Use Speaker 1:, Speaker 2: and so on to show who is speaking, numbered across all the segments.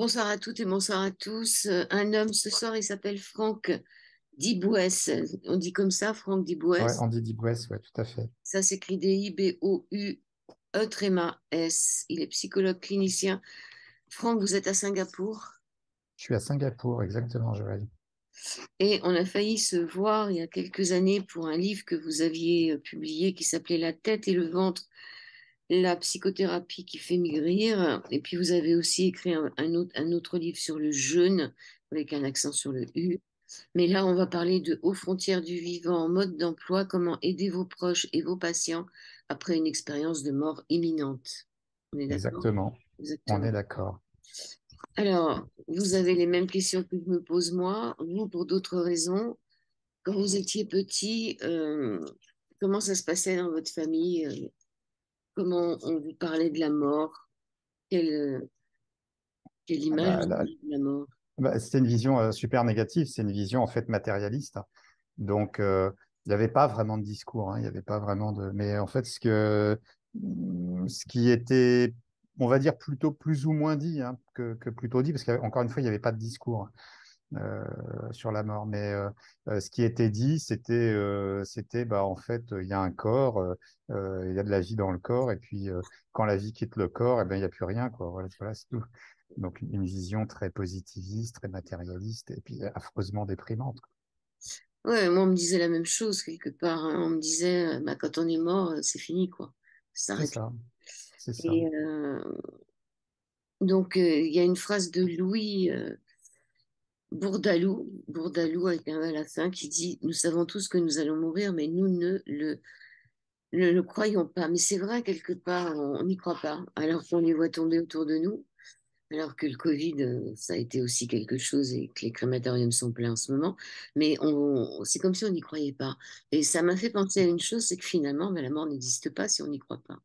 Speaker 1: Bonsoir à toutes et bonsoir à tous. Un homme ce soir, il s'appelle Franck Dibouès. On dit comme ça, Franck
Speaker 2: Ouais,
Speaker 1: Dibouès.
Speaker 2: Andy Dibouès, ouais, tout à fait.
Speaker 1: Ça s'écrit Diboues-S. Il est psychologue clinicien. Franck, vous êtes à Singapour
Speaker 2: Je suis à Singapour, exactement, Joël.
Speaker 1: et on a failli se voir il y a quelques années pour un livre que vous aviez publié qui s'appelait La tête et le ventre, la psychothérapie qui fait maigrir. Et puis vous avez aussi écrit un autre livre sur le jeûne avec un accent sur le U. Mais là, on va parler de Aux frontières du vivant, mode d'emploi, comment aider vos proches et vos patients après une expérience de mort imminente. On est d'accord?
Speaker 2: Exactement. On
Speaker 1: Exactement.
Speaker 2: est d'accord.
Speaker 1: Alors, vous avez les mêmes questions que je me pose moi, vous pour d'autres raisons. Quand vous étiez petit, comment ça se passait dans votre famille? Comment on vous parlait de la mort? Quelle, euh, quelle
Speaker 2: Ah
Speaker 1: image
Speaker 2: Bah,
Speaker 1: vous
Speaker 2: là,
Speaker 1: avez de la mort?
Speaker 2: c'est une vision super négative, c'est une vision en fait matérialiste. Donc, il n'y avait pas vraiment de discours, hein, il n'y avait pas vraiment de. Mais en fait, ce qui était, on va dire, plutôt plus ou moins dit que plutôt dit, parce qu'encore une fois, il n'y avait pas de discours euh, sur la mort. Mais ce qui était dit, c'était bah, en fait, il y a un corps, il y a de la vie dans le corps, et puis quand la vie quitte le corps, eh ben, il n'y a plus rien, quoi. Voilà, c'est tout. Donc, une vision très positiviste, très matérialiste, et puis affreusement déprimante, quoi.
Speaker 1: Ouais, moi, on me disait la même chose quelque part, hein. On me disait, bah, quand on est mort, c'est fini, quoi. Ça
Speaker 2: C'est
Speaker 1: s'arrête.
Speaker 2: ça, c'est ça.
Speaker 1: Et donc, il y a une phrase de Louis Bourdaloue avec un à la fin, qui dit, nous savons tous que nous allons mourir, mais nous ne le croyons pas. Mais c'est vrai, quelque part, on n'y croit pas, alors qu'on les voit tomber autour de nous. Alors que le Covid, ça a été aussi quelque chose et que les crématoriums sont pleins en ce moment. Mais c'est comme si on n'y croyait pas. Et ça m'a fait penser à une chose, c'est que finalement, ben, la mort n'existe pas si on n'y croit pas.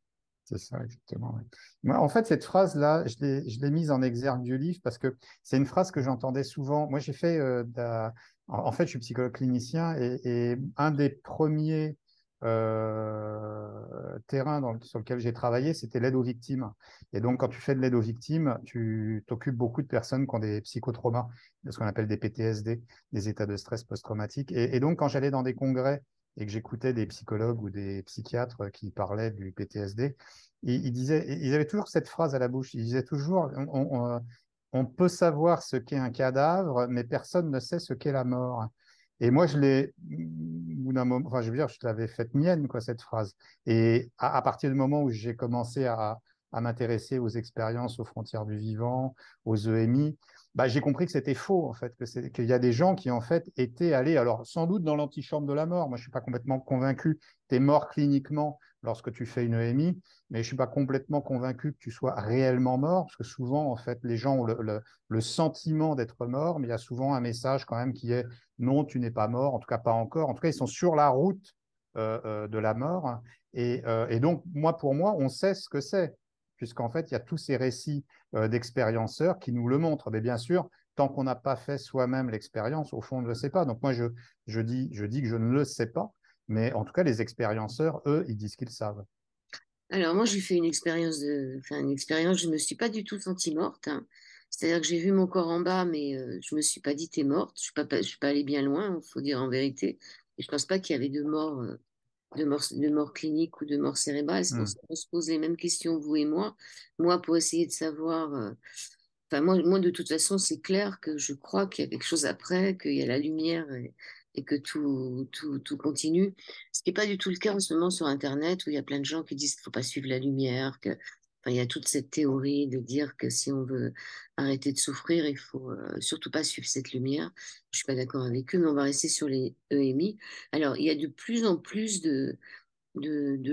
Speaker 2: C'est ça, exactement. Ouais. Moi, en fait, cette phrase-là, je l'ai mise en exergue du livre parce que c'est une phrase que j'entendais souvent. Moi, j'ai fait, en fait, je suis psychologue clinicien et un des premiers terrains sur lequel j'ai travaillé, c'était l'aide aux victimes. Et donc, quand tu fais de l'aide aux victimes, tu t'occupes beaucoup de personnes qui ont des psychotraumas, de ce qu'on appelle des PTSD, des états de stress post-traumatique. Et donc, quand j'allais dans des congrès et que j'écoutais des psychologues ou des psychiatres qui parlaient du PTSD, ils avaient toujours cette phrase à la bouche. Ils disaient toujours, on peut savoir ce qu'est un cadavre, mais personne ne sait ce qu'est la mort. Et moi, au bout d'un moment, enfin, je veux dire, je l'avais faite mienne, quoi, cette phrase. Et à partir du moment où j'ai commencé à m'intéresser aux expériences aux frontières du vivant, aux EMI, bah, j'ai compris que c'était faux, en fait, qu'il y a des gens qui, en fait, étaient allés, alors, sans doute dans l'antichambre de la mort. Moi, je suis pas complètement convaincu. Tu es mort cliniquement lorsque tu fais une EMI, mais je suis pas complètement convaincu que tu sois réellement mort, parce que souvent, en fait, les gens ont le sentiment d'être mort, mais il y a souvent un message quand même qui est non, tu n'es pas mort, en tout cas pas encore. En tout cas, ils sont sur la route de la mort. Et donc, pour moi, on sait ce que c'est, puisqu'en fait, il y a tous ces récits d'expérienceurs qui nous le montrent. Mais bien sûr, tant qu'on n'a pas fait soi-même l'expérience, au fond, on ne le sait pas. Donc moi, je dis que je ne le sais pas, mais en tout cas, les expérienceurs, eux, ils disent qu'ils savent.
Speaker 1: Alors moi, j'ai fait une expérience, je me suis pas du tout sentie morte, hein. C'est-à-dire que j'ai vu mon corps en bas, mais je me suis pas dit t'es morte. Je suis pas allée bien loin, il faut dire en vérité. Et je pense pas qu'il y avait de mort clinique ou de mort cérébrale. C'est pour
Speaker 2: Hmm.
Speaker 1: ça qu'on se pose les mêmes questions, vous et moi. Moi, pour essayer de savoir. Enfin, moi, de toute façon, c'est clair que je crois qu'il y a quelque chose après, qu'il y a la lumière et que tout continue. Ce qui n'est pas du tout le cas en ce moment sur Internet, où il y a plein de gens qui disent qu'il ne faut pas suivre la lumière, enfin, il y a toute cette théorie de dire que si on veut arrêter de souffrir, il faut surtout pas suivre cette lumière. Je suis pas d'accord avec eux, mais on va rester sur les EMI. Alors, il y a de plus en plus de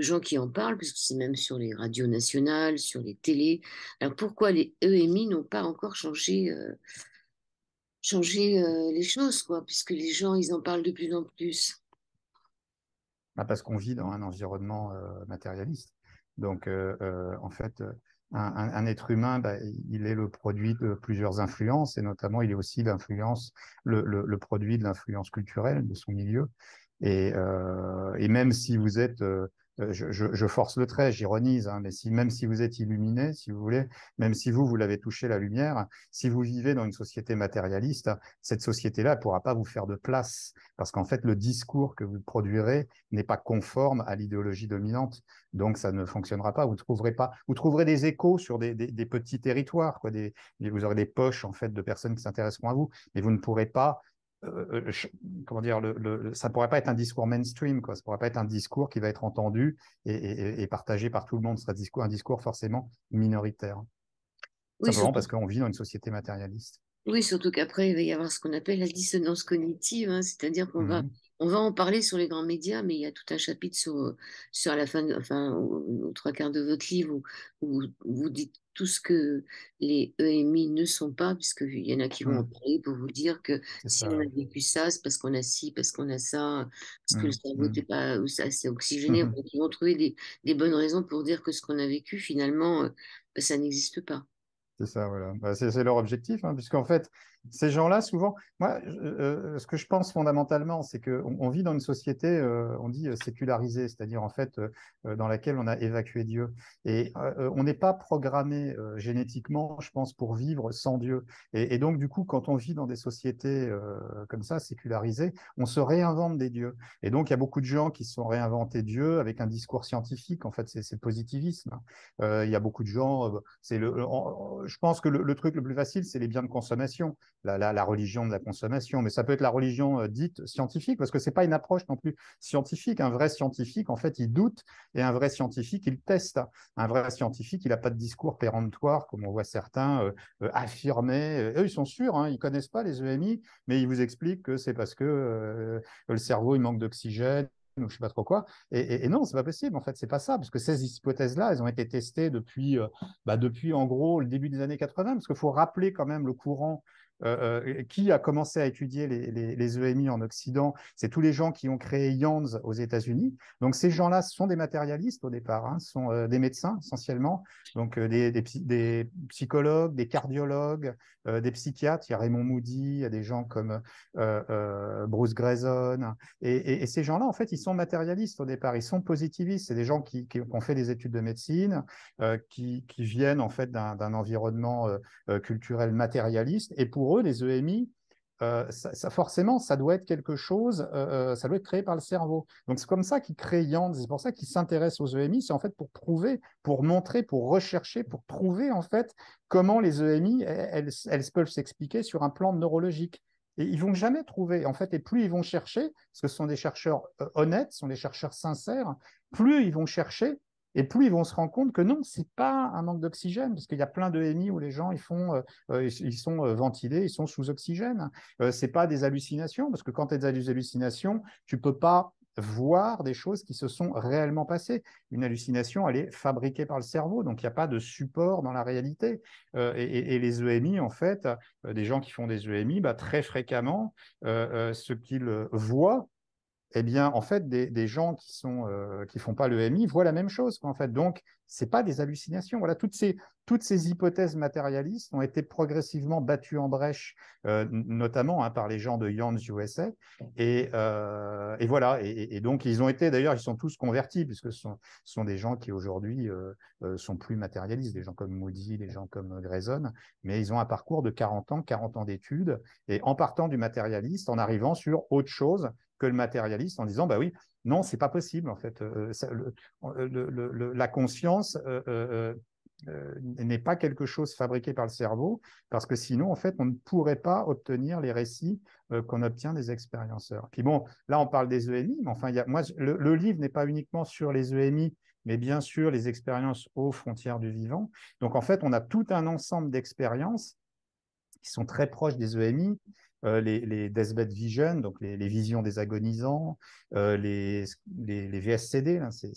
Speaker 1: gens qui en parlent, puisque c'est même sur les radios nationales, sur les télés. Alors pourquoi les EMI n'ont pas encore changé les choses, quoi, puisque les gens, ils en parlent de plus en plus.
Speaker 2: Bah, parce qu'on vit dans un environnement matérialiste. Donc, en fait, un être humain, bah, il est le produit de plusieurs influences, et notamment, il est aussi le produit de l'influence culturelle de son milieu. Et même si vous êtes je force le trait, j'ironise, hein, mais même si vous êtes illuminé, si vous voulez, même si vous l'avez touché la lumière, si vous vivez dans une société matérialiste, cette société-là ne pourra pas vous faire de place, parce qu'en fait, le discours que vous produirez n'est pas conforme à l'idéologie dominante, donc ça ne fonctionnera pas. Vous trouverez des échos sur des petits territoires, quoi, vous aurez des poches en fait de personnes qui s'intéresseront à vous, mais vous ne pourrez pas comment dire, ça ne pourrait pas être un discours mainstream, quoi. Ça ne pourrait pas être un discours qui va être entendu et partagé par tout le monde. Ce sera un discours forcément minoritaire,
Speaker 1: Oui,
Speaker 2: simplement
Speaker 1: surtout
Speaker 2: parce qu'on vit dans une société matérialiste.
Speaker 1: Oui, surtout qu'après, il va y avoir ce qu'on appelle la dissonance cognitive, hein, c'est-à-dire
Speaker 2: Mhm.
Speaker 1: on va en parler sur les grands médias, mais il y a tout un chapitre sur la fin, enfin, aux trois quarts de votre livre où vous dites tout ce que les EMI ne sont pas, puisqu'il y en a qui vont en
Speaker 2: Mhm.
Speaker 1: parler pour vous dire que
Speaker 2: C'est
Speaker 1: si
Speaker 2: ça,
Speaker 1: on a
Speaker 2: ouais.
Speaker 1: vécu ça, c'est parce qu'on a ci, parce qu'on a ça, parce que le
Speaker 2: Mhm.
Speaker 1: cerveau n'était
Speaker 2: Mhm.
Speaker 1: pas assez oxygéné.
Speaker 2: Mhm.
Speaker 1: Ils vont trouver des bonnes raisons pour dire que ce qu'on a vécu, finalement, ça n'existe pas.
Speaker 2: C'est ça, voilà. Bah, c'est leur objectif, hein, puisqu'en fait, ces gens-là, souvent, moi, ce que je pense fondamentalement, c'est qu'on vit dans une société, on dit sécularisée, c'est-à-dire en fait dans laquelle on a évacué Dieu. Et on n'est pas programmé génétiquement, je pense, pour vivre sans Dieu. Et donc, du coup, quand on vit dans des sociétés comme ça, sécularisées, on se réinvente des dieux. Et donc, il y a beaucoup de gens qui se sont réinventés Dieu avec un discours scientifique. En fait, c'est le positivisme. Il y a beaucoup de gens, je pense que le truc le plus facile, c'est les biens de consommation, la religion de la consommation, mais ça peut être la religion dite scientifique, parce que ce n'est pas une approche non plus scientifique. Un vrai scientifique, en fait, il doute, et un vrai scientifique, il teste. Un vrai scientifique, il n'a pas de discours péremptoire, comme on voit certains affirmer. Eux, ils sont sûrs, hein, ils ne connaissent pas les EMI, mais ils vous expliquent que c'est parce que le cerveau, il manque d'oxygène, ou je sais pas trop quoi. Et non, c'est pas possible. En fait, c'est pas ça, parce que ces hypothèses-là, elles ont été testées depuis en gros le début des années 80, parce qu'il faut rappeler quand même le courant. Qui a commencé à étudier les EMI en Occident? C'est tous les gens qui ont créé Yands aux États-Unis. Donc ces gens-là sont des matérialistes au départ, hein, sont des médecins essentiellement, donc des psychologues, des cardiologues, des psychiatres. Il y a Raymond Moody, il y a des gens comme Bruce Grayson, et ces gens-là, en fait, ils sont matérialistes au départ, ils sont positivistes. C'est des gens qui ont fait des études de médecine, qui viennent en fait d'un environnement culturel matérialiste. Et pour eux, les EMI, forcément, ça doit être quelque chose, ça doit être créé par le cerveau. Donc c'est comme ça qu'ils créent Yann, c'est pour ça qu'ils s'intéressent aux EMI, c'est en fait pour prouver, pour montrer, pour rechercher, pour trouver en fait comment les EMI, elles peuvent s'expliquer sur un plan neurologique. Et ils vont jamais trouver, en fait, et plus ils vont chercher, parce que ce sont des chercheurs honnêtes, ce sont des chercheurs sincères, plus ils vont chercher, et plus ils vont se rendre compte que non, c'est pas un manque d'oxygène, parce qu'il y a plein de MI où les gens ils sont ventilés, ils sont sous oxygène. C'est pas des hallucinations, parce que quand tu as des hallucinations, tu peux pas voir des choses qui se sont réellement passées. Une hallucination, elle est fabriquée par le cerveau, donc il n'y a pas de support dans la réalité. Et les EMI, en fait, des gens qui font des EMI, bah, très fréquemment, ce qu'ils voient, eh bien, en fait, des gens qui font pas l'EMI voient la même chose, quoi, en fait. Donc, c'est pas des hallucinations. Voilà, toutes ces hypothèses matérialistes ont été progressivement battues en brèche, notamment hein, par les gens de Yands USA. Et voilà. Et donc, ils ont été, d'ailleurs, ils sont tous convertis, puisque ce sont des gens qui aujourd'hui sont plus matérialistes, des gens comme Moody, des gens comme Grayson, mais ils ont un parcours de 40 ans d'études, et en partant du matérialiste, en arrivant sur autre chose que le matérialiste, en disant bah oui, non, c'est pas possible en fait. La conscience n'est pas quelque chose fabriqué par le cerveau, parce que sinon en fait on ne pourrait pas obtenir les récits qu'on obtient des expérienceurs. Puis bon, là on parle des EMI, mais enfin moi le livre n'est pas uniquement sur les EMI, mais bien sûr les expériences aux frontières du vivant. Donc en fait on a tout un ensemble d'expériences qui sont très proches des EMI, les Deathbed Vision, donc les visions des agonisants, les VSCD, là, c'est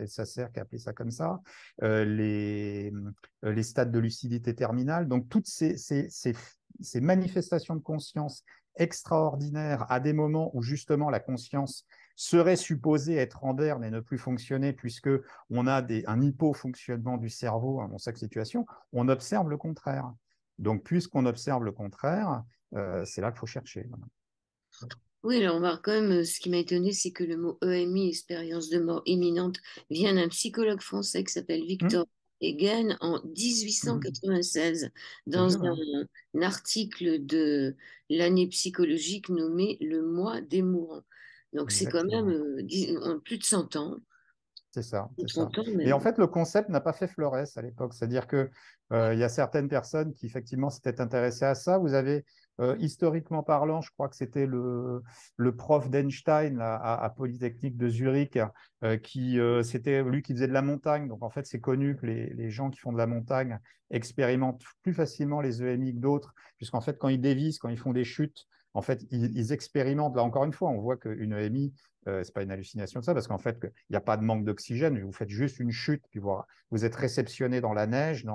Speaker 2: Sasser qui a appelé ça comme ça, euh, les, les stades de lucidité terminale. Donc toutes ces manifestations de conscience extraordinaires à des moments où justement la conscience serait supposée être en berne et ne plus fonctionner puisque on a un hypofonctionnement du cerveau dans chaque situation, on observe le contraire. Donc, puisqu'on observe le contraire, c'est là qu'il faut chercher.
Speaker 1: Oui, alors on va quand même, ce qui m'a étonné, c'est que le mot EMI, expérience de mort imminente, vient d'un psychologue français qui s'appelle
Speaker 2: Hum,
Speaker 1: Victor Hegen en
Speaker 2: hum.
Speaker 1: 1896,
Speaker 2: C'est
Speaker 1: dans
Speaker 2: vieux, hein.
Speaker 1: un article de l'année psychologique nommé Le mois des mourants. Donc c'est quand même
Speaker 2: Exactement.
Speaker 1: plus de 100 ans,
Speaker 2: C'est ça,
Speaker 1: plus
Speaker 2: c'est
Speaker 1: de
Speaker 2: ça.
Speaker 1: 100 ans
Speaker 2: Et en
Speaker 1: même.
Speaker 2: fait, le concept n'a pas fait florès à l'époque. C'est-à-dire que il y a certaines personnes qui effectivement s'étaient intéressées à ça. Vous avez, historiquement parlant, je crois que c'était le prof d'Einstein là, à Polytechnique de Zurich, c'était lui qui faisait de la montagne. Donc en fait, c'est connu que les gens qui font de la montagne expérimentent plus facilement les EMI que d'autres, puisqu'en fait, quand ils dévissent, quand ils font des chutes, en fait, ils expérimentent. Là encore une fois, on voit qu'une EMI, c'est pas une hallucination de ça, parce qu'en fait, il n'y a pas de manque d'oxygène. Vous faites juste une chute, puis vous êtes réceptionné dans la neige,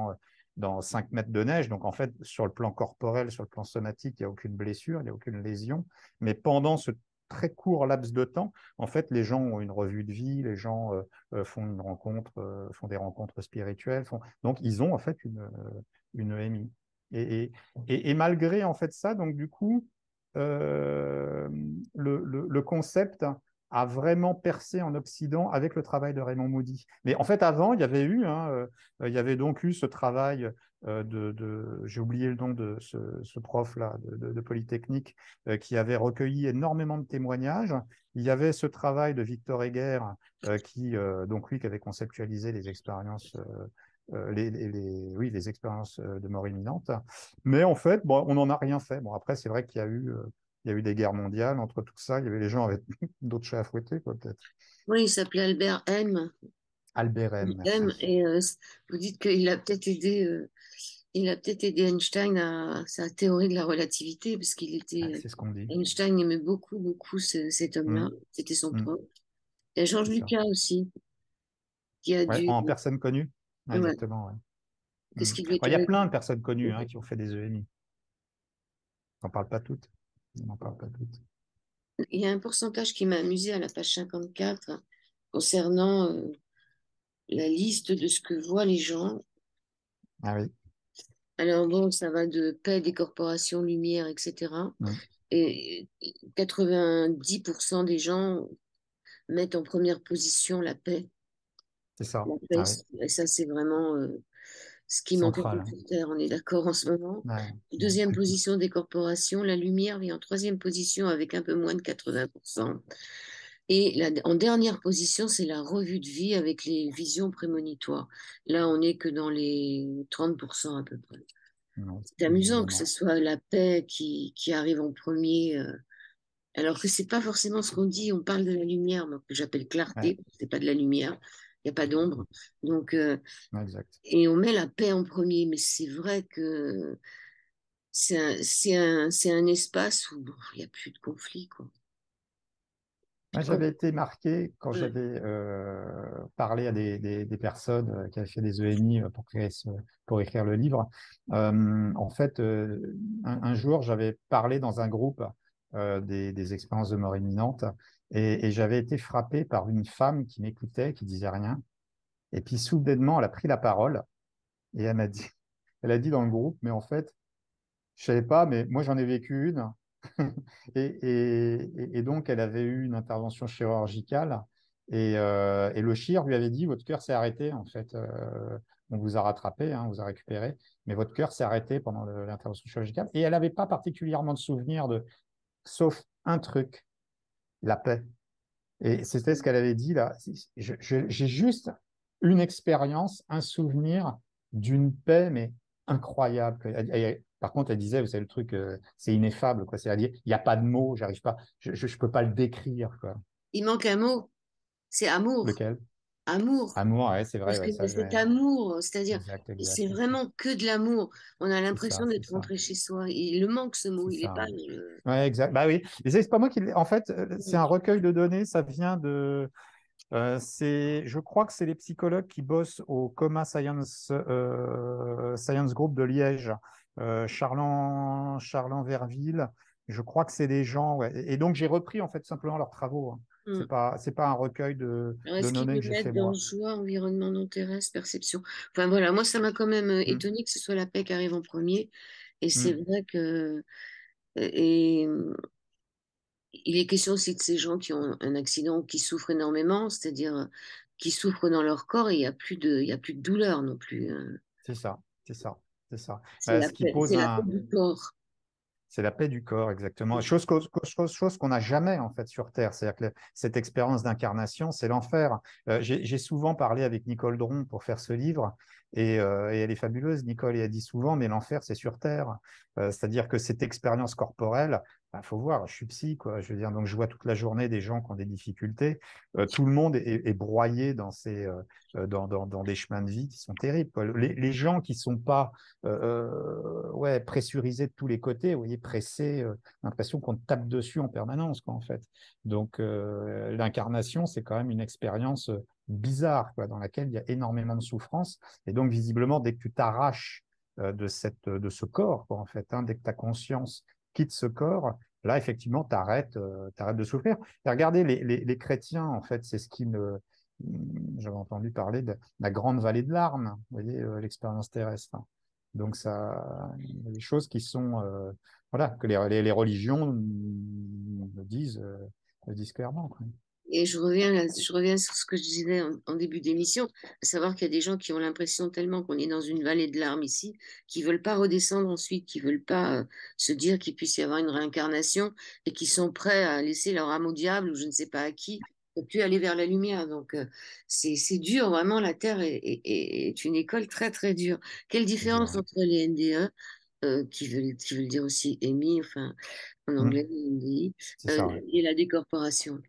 Speaker 2: dans 5 mètres de neige. Donc, en fait, sur le plan corporel, sur le plan somatique, il n'y a aucune blessure, il n'y a aucune lésion. Mais pendant ce très court laps de temps, en fait, les gens ont une revue de vie, les gens font des rencontres spirituelles. Donc, ils ont en fait une EMI. Et, et malgré en fait ça, donc du coup, euh, le concept a vraiment percé en Occident avec le travail de Raymond Moody. Mais en fait, avant, il y avait eu, il y avait donc eu ce travail j'ai oublié le nom de ce prof-là de Polytechnique, qui avait recueilli énormément de témoignages. Il y avait ce travail de Victor Heger, donc lui qui avait conceptualisé les expériences, oui, les expériences de mort imminente. Mais en fait, bon, on n'en a rien fait. Bon, après, c'est vrai qu'il y a eu des guerres mondiales. Entre tout ça, il y avait les gens avec d'autres chats à fouetter, quoi, peut-être.
Speaker 1: Oui, il s'appelait Albert M.
Speaker 2: Albert M,
Speaker 1: M.
Speaker 2: merci.
Speaker 1: Et vous dites qu'il a peut-être aidé. Il a peut-être aidé Einstein à sa théorie de la relativité, parce qu'il
Speaker 2: Ah,
Speaker 1: était.
Speaker 2: c'est ce qu'on dit.
Speaker 1: Einstein aimait beaucoup, beaucoup cet homme-là.
Speaker 2: Mm,
Speaker 1: C'était son
Speaker 2: mm,
Speaker 1: prof. Il y a Georges
Speaker 2: c'est ça.
Speaker 1: Lucas aussi, qui a
Speaker 2: Ouais,
Speaker 1: dû.
Speaker 2: en personne connue. Ouais,
Speaker 1: Ouais.
Speaker 2: exactement. Ouais.
Speaker 1: Qu'est-ce
Speaker 2: Mm.
Speaker 1: qu'il lui
Speaker 2: Bon, il y a
Speaker 1: était.
Speaker 2: plein de personnes connues, hein, qui ont fait des EMI. On n'en parle pas toutes. On n'en parle pas toutes.
Speaker 1: Il y a un pourcentage qui m'a amusé à la page 54 concernant la liste de ce que voient les gens.
Speaker 2: Ah oui.
Speaker 1: Alors bon, ça va de paix des corporations, lumière, etc.
Speaker 2: Mm,
Speaker 1: Et 90% des gens mettent en première position la paix.
Speaker 2: c'est ça.
Speaker 1: La paix,
Speaker 2: Ah oui.
Speaker 1: et ça, c'est vraiment ce qui manque un peu
Speaker 2: Central.
Speaker 1: sur Terre, on est d'accord en ce moment.
Speaker 2: Ouais,
Speaker 1: Deuxième
Speaker 2: ouais.
Speaker 1: position des corporations, la lumière vient en troisième position avec un peu moins de 80%. Et en dernière position, c'est la revue de vie avec les visions prémonitoires. Là, on n'est que dans les 30% à peu près.
Speaker 2: Non,
Speaker 1: C'est amusant que ce
Speaker 2: évidemment.
Speaker 1: soit la paix qui arrive en premier, alors que c'est pas forcément ce qu'on dit. On parle de la lumière, moi, que j'appelle
Speaker 2: Ouais,
Speaker 1: clarté, c'est pas de la lumière, il n'y a pas d'ombre. Donc,
Speaker 2: exact.
Speaker 1: et on met la paix en premier, mais c'est vrai que c'est un espace où bon, il n'y a plus de conflit, quoi. Plus
Speaker 2: Moi,
Speaker 1: de
Speaker 2: j'avais
Speaker 1: conflit.
Speaker 2: été marqué quand
Speaker 1: Ouais.
Speaker 2: j'avais parlé à des personnes qui avaient fait des EMI pour écrire le livre. En fait, un jour, j'avais parlé dans un groupe des expériences de mort imminente, et j'avais été frappé par une femme qui m'écoutait, qui disait rien. Et puis soudainement, elle a pris la parole et elle a dit dans le groupe, mais en fait, je savais pas, mais moi j'en ai vécu une. Et donc, elle avait eu une intervention chirurgicale, et le chir lui avait dit, votre cœur s'est arrêté, en fait. On vous a rattrapé, hein, on vous a récupéré, mais votre cœur s'est arrêté pendant l'intervention chirurgicale. Et elle n'avait pas particulièrement de souvenir sauf un truc, la paix. Et c'était ce qu'elle avait dit là. J'ai juste une expérience, un souvenir d'une paix, mais incroyable. Par contre, elle disait, vous savez, le truc, c'est ineffable, quoi. C'est-à-dire, il n'y a pas de mots, j'arrive pas, je peux pas le décrire, quoi.
Speaker 1: Il manque un mot, c'est amour.
Speaker 2: Lequel?
Speaker 1: Amour.
Speaker 2: Amour, ouais, c'est vrai,
Speaker 1: Parce
Speaker 2: ouais,
Speaker 1: que
Speaker 2: ça,
Speaker 1: cet
Speaker 2: ouais,
Speaker 1: amour, c'est-à-dire,
Speaker 2: exact,
Speaker 1: c'est
Speaker 2: exact.
Speaker 1: vraiment que de l'amour. On a
Speaker 2: C'est ça,
Speaker 1: l'impression
Speaker 2: c'est
Speaker 1: d'être
Speaker 2: ça,
Speaker 1: rentré chez soi. Il le manque ce mot,
Speaker 2: c'est
Speaker 1: il n'est
Speaker 2: ça.
Speaker 1: pas.
Speaker 2: Ouais, exact. Bah oui. Et c'est pas moi qui en fait, c'est un recueil de données, ça vient je crois que c'est les psychologues qui bossent au Coma Science Group de Liège, Charlan Verville. Je crois que c'est des gens, ouais. Et donc j'ai repris en fait simplement leurs travaux, hein.
Speaker 1: Hmm.
Speaker 2: C'est pas un recueil
Speaker 1: Alors,
Speaker 2: de
Speaker 1: est-ce qu'ils
Speaker 2: données
Speaker 1: le
Speaker 2: que j'ai
Speaker 1: mettent
Speaker 2: fait
Speaker 1: dans
Speaker 2: moi.
Speaker 1: joie, environnement non terrestre, perception? Enfin voilà, moi ça m'a quand même
Speaker 2: Mm,
Speaker 1: étonné que ce soit la paix qui arrive en premier. Et c'est
Speaker 2: mm.
Speaker 1: vrai que et il est question aussi de ces gens qui ont un accident, qui souffrent énormément, c'est-à-dire qui souffrent dans leur corps et il y a plus de douleur non plus.
Speaker 2: C'est ça, c'est ça, c'est ça.
Speaker 1: C'est
Speaker 2: Ce qui pose
Speaker 1: c'est la paix du corps.
Speaker 2: c'est la paix du corps, exactement. Chose qu'on n'a jamais en fait sur Terre. C'est-à-dire que cette expérience d'incarnation, c'est l'enfer. J'ai souvent parlé avec Nicole Dron pour faire ce livre, et elle est fabuleuse, Nicole, et elle dit souvent, mais l'enfer, c'est sur Terre. C'est-à-dire que cette expérience corporelle, il faut voir, je suis psy, quoi. Je veux dire, donc je vois toute la journée des gens qui ont des difficultés. Tout le monde est broyé dans des chemins de vie qui sont terribles, quoi. Les gens qui sont pas ouais, pressurisé de tous les côtés, vous voyez, pressé, l'impression qu'on tape dessus en permanence, quoi, en fait. Donc, l'incarnation, c'est quand même une expérience bizarre, quoi, dans laquelle il y a énormément de souffrance. Et donc, visiblement, dès que tu t'arraches de ce corps, quoi, en fait, hein, dès que ta conscience quitte ce corps, là, effectivement, tu arrêtes, de souffrir. Et regardez, les chrétiens, en fait, c'est ce qui me... J'avais entendu parler de la grande vallée de larmes, vous voyez, l'expérience terrestre. Donc, ça, il y a des choses qui sont, voilà, que les religions le disent clairement, quoi.
Speaker 1: Et je reviens sur ce que je disais en début d'émission, à savoir qu'il y a des gens qui ont l'impression tellement qu'on est dans une vallée de larmes ici, qui veulent pas redescendre ensuite, qui veulent pas se dire qu'il puisse y avoir une réincarnation et qui sont prêts à laisser leur âme au diable ou je ne sais pas à qui, pour puis aller vers la lumière. Donc c'est dur, vraiment, la Terre est une école très très dure. Quelle
Speaker 2: C'est dur,
Speaker 1: différence
Speaker 2: hein.
Speaker 1: entre les NDE, qui veulent dire aussi EMI, enfin en anglais, NDI,
Speaker 2: C'est ça, ouais.
Speaker 1: et la décorporation?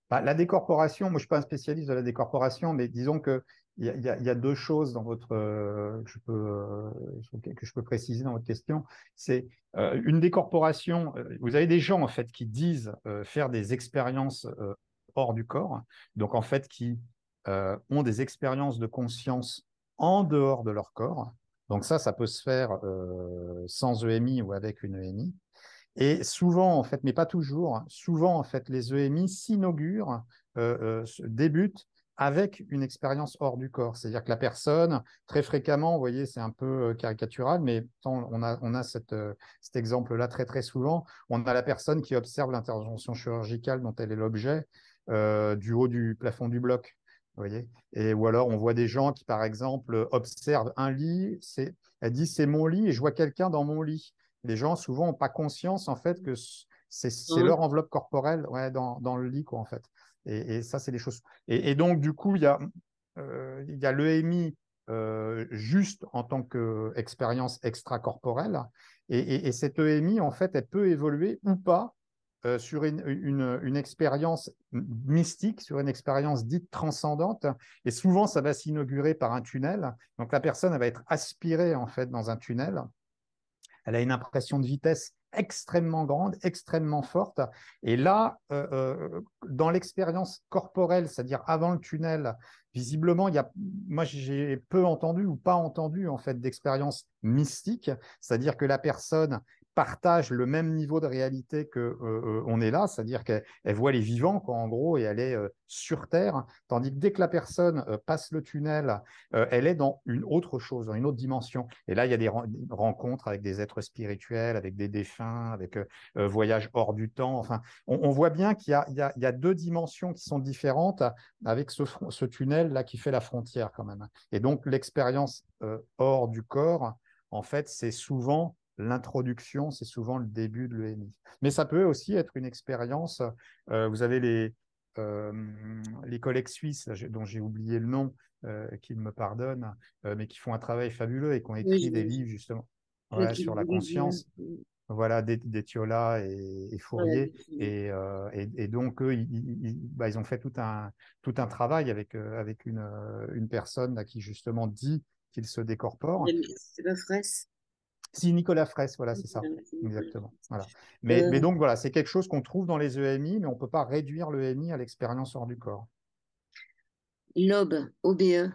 Speaker 2: Bah, la décorporation, moi, je ne suis pas un spécialiste de la décorporation, mais disons que il y a deux choses dans votre, que je peux préciser dans votre question. C'est une décorporation. Vous avez des gens, en fait, qui disent faire des expériences hors du corps, donc, en fait, qui ont des expériences de conscience en dehors de leur corps. Donc, ça peut se faire sans EMI ou avec une EMI. Et souvent, en fait, mais pas toujours, souvent, en fait, les EMI s'inaugurent, débutent avec une expérience hors du corps. C'est-à-dire que la personne, très fréquemment, vous voyez, c'est un peu caricatural, mais on a cet exemple-là très, très souvent. On a la personne qui observe l'intervention chirurgicale dont elle est l'objet du haut du plafond du bloc. Vous voyez. Ou alors, on voit des gens qui, par exemple, observent un lit. Elle dit, c'est mon lit et je vois quelqu'un dans mon lit. Les gens, souvent, n'ont pas conscience, en fait, que c'est leur enveloppe corporelle, ouais, dans le lit, quoi, en fait. Et ça, c'est des choses. Et donc, du coup, il y a l'EMI juste en tant qu'expérience extracorporelle. Et cette EMI, en fait, elle peut évoluer ou pas sur une expérience mystique, sur une expérience dite transcendante. Et souvent, ça va s'inaugurer par un tunnel. Donc, la personne, elle va être aspirée, en fait, dans un tunnel. Elle a une impression de vitesse extrêmement grande, extrêmement forte. Et là, dans l'expérience corporelle, c'est-à-dire avant le tunnel, visiblement, moi j'ai peu entendu ou pas entendu en fait d'expérience mystique, c'est-à-dire que la personne partage le même niveau de réalité que on est là, c'est-à-dire qu'elle voit les vivants, quoi, en gros, et elle est sur Terre, tandis que dès que la personne passe le tunnel, elle est dans une autre chose, dans une autre dimension. Et là, il y a des rencontres avec des êtres spirituels, avec des défunts, avec voyages hors du temps. Enfin, on voit bien qu'il y a deux dimensions qui sont différentes avec ce tunnel-là qui fait la frontière quand même. Et donc, l'expérience hors du corps, en fait, c'est souvent l'introduction, c'est souvent le début de l'EMI. Mais ça peut aussi être une expérience. Vous avez euh, les collègues suisses, dont j'ai oublié le nom, qu'ils me pardonnent, mais qui font un travail fabuleux et qui ont
Speaker 1: Oui,
Speaker 2: écrit des livres justement,
Speaker 1: je
Speaker 2: ouais,
Speaker 1: qui
Speaker 2: sur la
Speaker 1: voulait dire.
Speaker 2: conscience. Voilà, d'Étiola et
Speaker 1: Voilà,
Speaker 2: Fourier. Et donc, eux, bah, ils ont fait tout un travail avec une personne là, qui justement dit qu'il se décorpore.
Speaker 1: c'est pas Fraisse.
Speaker 2: Si Nicolas Fraisse, voilà, c'est ça.
Speaker 1: Voilà, c'est Nicolas.
Speaker 2: Exactement. Voilà. Mais
Speaker 1: Euh,
Speaker 2: donc, voilà, c'est quelque chose qu'on trouve dans les EMI, mais on ne peut pas réduire l'EMI à l'expérience hors du corps.
Speaker 1: L'Aube, OBE.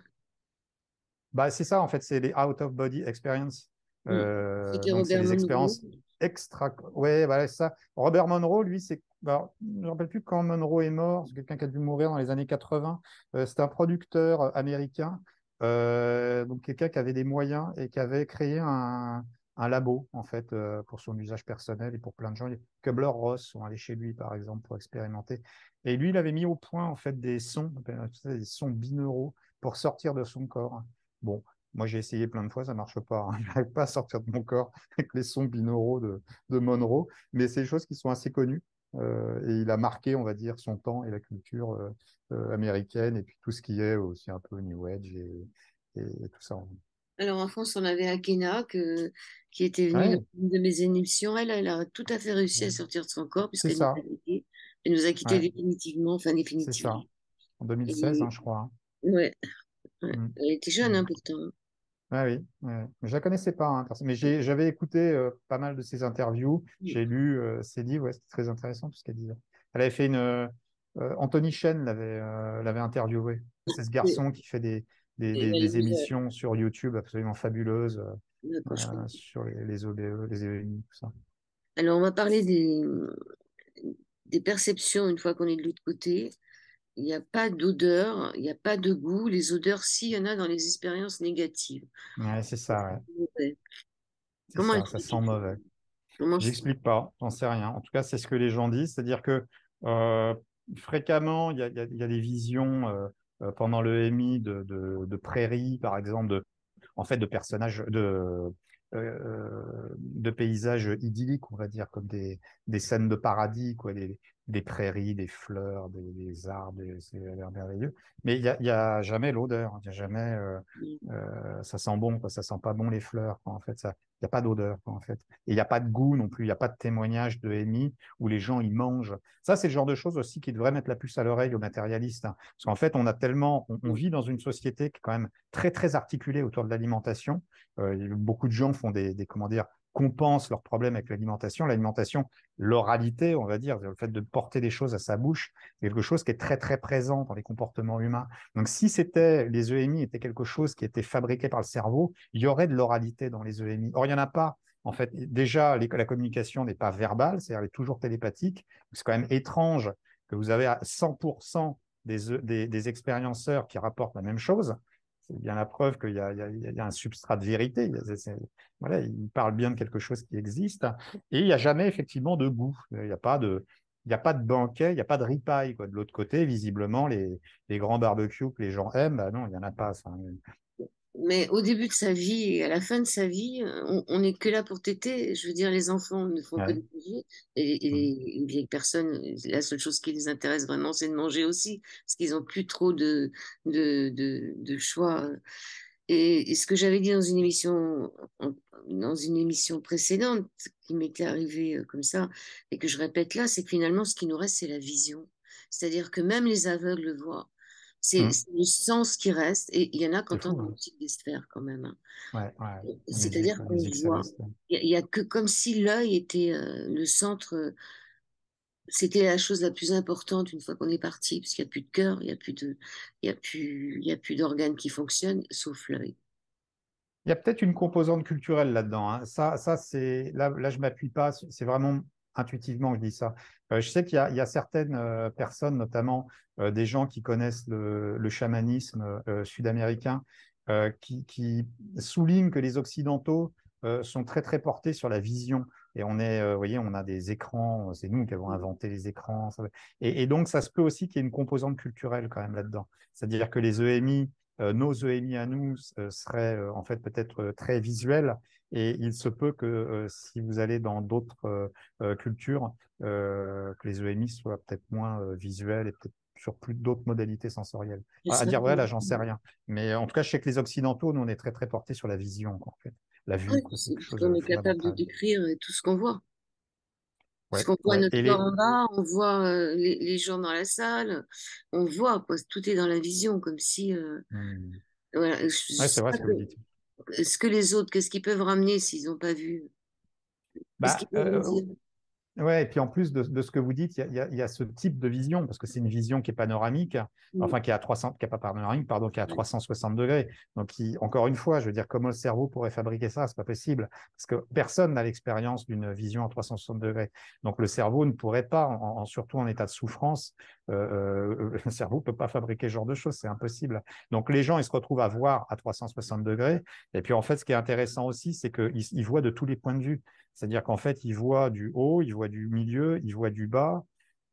Speaker 2: Bah, c'est ça, en fait, c'est les out of body experience.
Speaker 1: C'était
Speaker 2: Donc, c'est
Speaker 1: Robert
Speaker 2: les
Speaker 1: Monroe.
Speaker 2: expériences extra. Ouais, voilà, c'est ça. Robert Monroe, lui, c'est. Alors, je ne me rappelle plus quand Monroe est mort, c'est quelqu'un qui a dû mourir dans les années 80. C'est un producteur américain, donc quelqu'un qui avait des moyens et qui avait créé un un labo, en fait, pour son usage personnel et pour plein de gens. Kubler-Ross sont allés chez lui, par exemple, pour expérimenter. Et lui, il avait mis au point, en fait, des sons, des sons binauraux pour sortir de son corps. Bon, moi, j'ai essayé plein de fois, ça ne marche pas. Je n'arrive pas à sortir de mon corps avec les sons binauraux de Monroe, mais c'est des choses qui sont assez connues. Et il a marqué, on va dire, son temps et la culture américaine, et puis tout ce qui est aussi un peu New Age et tout ça.
Speaker 1: Alors en France, on avait Akena qui était venue dans
Speaker 2: Ouais,
Speaker 1: une de mes émissions. Elle a tout à fait réussi à sortir de son corps
Speaker 2: c'est
Speaker 1: puisqu'elle nous a
Speaker 2: ça.
Speaker 1: quittés. Elle nous a quittés
Speaker 2: Ouais,
Speaker 1: définitivement, enfin
Speaker 2: c'est
Speaker 1: définitivement.
Speaker 2: ça. En 2016, hein,
Speaker 1: Et
Speaker 2: je crois.
Speaker 1: ouais, ouais.
Speaker 2: Mm.
Speaker 1: Elle était jeune, hein,
Speaker 2: Mm.
Speaker 1: pourtant.
Speaker 2: Ah oui, ouais. Mais je la connaissais pas, hein, mais j'avais écouté pas mal de ses interviews. J'ai lu ses livres, ouais, c'était très intéressant tout ce qu'elle disait. Elle avait fait Anthony Chen l'avait interviewé. C'est ce
Speaker 1: Et-
Speaker 2: garçon qui fait
Speaker 1: et elle
Speaker 2: des
Speaker 1: nous a-
Speaker 2: émissions sur YouTube absolument fabuleuses
Speaker 1: D'accord, je comprends.
Speaker 2: sur les OBE, les EMI, tout ça.
Speaker 1: Alors on va parler des perceptions une fois qu'on est de l'autre côté. Il n'y a pas d'odeur, il n'y a pas de goût. Les odeurs, si, il y en a dans les expériences négatives.
Speaker 2: Ouais, c'est ça, ouais.
Speaker 1: Ouais.
Speaker 2: C'est
Speaker 1: Comment
Speaker 2: ça, ça
Speaker 1: expliquer
Speaker 2: sent
Speaker 1: ça?
Speaker 2: mauvais.
Speaker 1: Comment je...
Speaker 2: J'explique pas, j'en sais rien. En tout cas, c'est ce que les gens disent, c'est-à-dire que euh, fréquemment, il y a des visions pendant le MI de prairies, par exemple, en fait, de personnages, de paysages idylliques, on va dire, comme des scènes de paradis, quoi, des prairies, des fleurs, des arbres, c'est l'air merveilleux. Mais il y a jamais l'odeur, il y a jamais, ça sent bon, quoi, ça sent pas bon les fleurs, quoi, en fait, ça, il n'y a pas d'odeur, quoi, en fait. Et il n'y a pas de goût non plus, il n'y a pas de témoignage de MI où les gens y mangent. Ça, c'est le genre de choses aussi qui devrait mettre la puce à l'oreille aux matérialistes, hein. Parce qu'en fait, on a tellement, on vit dans une société qui est quand même très, très articulée autour de l'alimentation. Beaucoup de gens font comment dire, compensent leurs problèmes avec l'alimentation. L'alimentation, l'oralité, on va dire, le fait de porter des choses à sa bouche, c'est quelque chose qui est très, très présent dans les comportements humains. Donc, si les EMI étaient quelque chose qui était fabriqué par le cerveau, il y aurait de l'oralité dans les EMI. Or, il n'y en a pas. En fait, déjà, la communication n'est pas verbale, c'est-à-dire elle est toujours télépathique. C'est quand même étrange que vous avez à 100% des expérienceurs qui rapportent la même chose. C'est bien la preuve qu'il y a un substrat de vérité. Voilà, il parle bien de quelque chose qui existe. Et il n'y a jamais effectivement de goût. Il n'y a pas de banquet, il n'y a pas de ripaille, quoi. De l'autre côté, visiblement, les grands barbecues que les gens aiment, bah non, il n'y en a pas. Ça.
Speaker 1: Mais au début de sa vie et à la fin de sa vie, on n'est que là pour téter. Je veux dire, les enfants ne font que
Speaker 2: Ouais.
Speaker 1: de manger. Et les vieilles personnes, la seule chose qui les intéresse vraiment, c'est de manger aussi. Parce qu'ils n'ont plus trop de choix. Et ce que j'avais dit dans une émission précédente, qui m'était arrivé comme ça, et que je répète là, c'est que finalement, ce qui nous reste, c'est la vision. C'est-à-dire que même les aveugles le voient.
Speaker 2: Hum.
Speaker 1: C'est le sens qui reste, et il y en a qui
Speaker 2: C'est fou,
Speaker 1: entendent la
Speaker 2: hein.
Speaker 1: musique des sphères quand même, hein.
Speaker 2: Ouais, ouais. La musique,
Speaker 1: C'est-à-dire
Speaker 2: la
Speaker 1: qu'on
Speaker 2: musique
Speaker 1: voit.
Speaker 2: céleste.
Speaker 1: Il y a que comme si l'œil était le centre, c'était la chose la plus importante une fois qu'on est parti, parce qu'il n'y a plus de cœur, il y a plus d'organes qui fonctionnent, sauf l'œil.
Speaker 2: Il y a peut-être une composante culturelle là-dedans, hein. C'est là, je m'appuie pas. C'est vraiment intuitivement que je dis ça. Je sais il y a certaines personnes, notamment des gens qui connaissent le chamanisme sud-américain, qui soulignent que les Occidentaux sont très très portés sur la vision. Et vous voyez, on a des écrans. C'est nous qui avons inventé les écrans. Et donc, ça se peut aussi qu'il y ait une composante culturelle quand même là-dedans. C'est-à-dire que les EMI nos EMI à nous seraient en fait peut-être très visuels et il se peut que si vous allez dans d'autres cultures, que les EMI soient peut-être moins visuels et peut-être sur plus d'autres modalités sensorielles.
Speaker 1: Je
Speaker 2: À
Speaker 1: serais
Speaker 2: dire vrai, là, j'en sais rien. Mais en tout cas, je sais que les Occidentaux, nous, on est très, très portés sur la vision, quoi, en fait. La vue,
Speaker 1: ouais,
Speaker 2: quoi, c'est quelque
Speaker 1: parce
Speaker 2: chose
Speaker 1: qu'on
Speaker 2: de
Speaker 1: est capable de
Speaker 2: fondamental.
Speaker 1: décrire tout ce qu'on voit. Parce
Speaker 2: Ouais,
Speaker 1: qu'on voit
Speaker 2: ouais.
Speaker 1: notre
Speaker 2: Et
Speaker 1: corps en bas, on voit les gens dans la salle, on voit, quoi, tout est dans la vision, comme si,
Speaker 2: Hmm.
Speaker 1: voilà, je
Speaker 2: Ouais,
Speaker 1: sais
Speaker 2: c'est vrai
Speaker 1: pas
Speaker 2: ce que vous dites.
Speaker 1: ce que les autres, qu'est-ce qu'ils peuvent ramener s'ils n'ont pas vu? Qu'est-ce qu'ils
Speaker 2: Bah,
Speaker 1: peuvent nous dire?
Speaker 2: ouais, et puis en plus de ce que vous dites, il y a ce type de vision, parce que c'est une vision qui est panoramique,
Speaker 1: Mm.
Speaker 2: enfin qui est à 300, qui est pas panoramique, pardon, qui est à
Speaker 1: Ouais.
Speaker 2: 360 degrés. Donc, encore une fois, je veux dire, comment le cerveau pourrait fabriquer ça? C'est pas possible, parce que personne n'a l'expérience d'une vision à 360 degrés. Donc, le cerveau ne pourrait pas, surtout en état de souffrance, le cerveau ne peut pas fabriquer ce genre de choses, c'est impossible. Donc les gens, ils se retrouvent à voir à 360 degrés. Et puis en fait, ce qui est intéressant aussi, c'est qu'ils voient de tous les points de vue. C'est-à-dire qu'en fait, ils voient du haut, ils voient du milieu, ils voient du bas.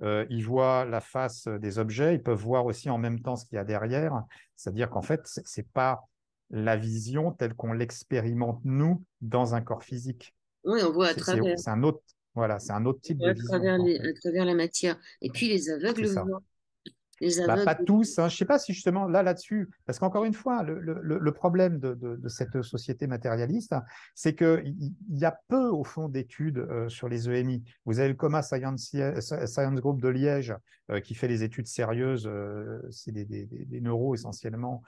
Speaker 2: Ils voient la face des objets, ils peuvent voir aussi en même temps ce qu'il y a derrière. C'est-à-dire qu'en fait, ce n'est pas la vision telle qu'on l'expérimente, nous, dans un corps physique.
Speaker 1: Oui, on voit à travers,
Speaker 2: C'est un autre, voilà, c'est un autre
Speaker 1: on
Speaker 2: type
Speaker 1: voit
Speaker 2: de vision, quoi, en fait.
Speaker 1: à travers la matière. Et puis les
Speaker 2: C'est
Speaker 1: aveugles
Speaker 2: ça.
Speaker 1: voient. Les
Speaker 2: Bah,
Speaker 1: aveugles.
Speaker 2: pas tous, hein. Je ne sais pas si justement là-dessus, parce qu'encore une fois, le problème de cette société matérialiste, c'est qu'il y a peu, au fond, d'études sur les EMI. Vous avez le COMA Science Group de Liège qui fait des études sérieuses, c'est des neuros essentiellement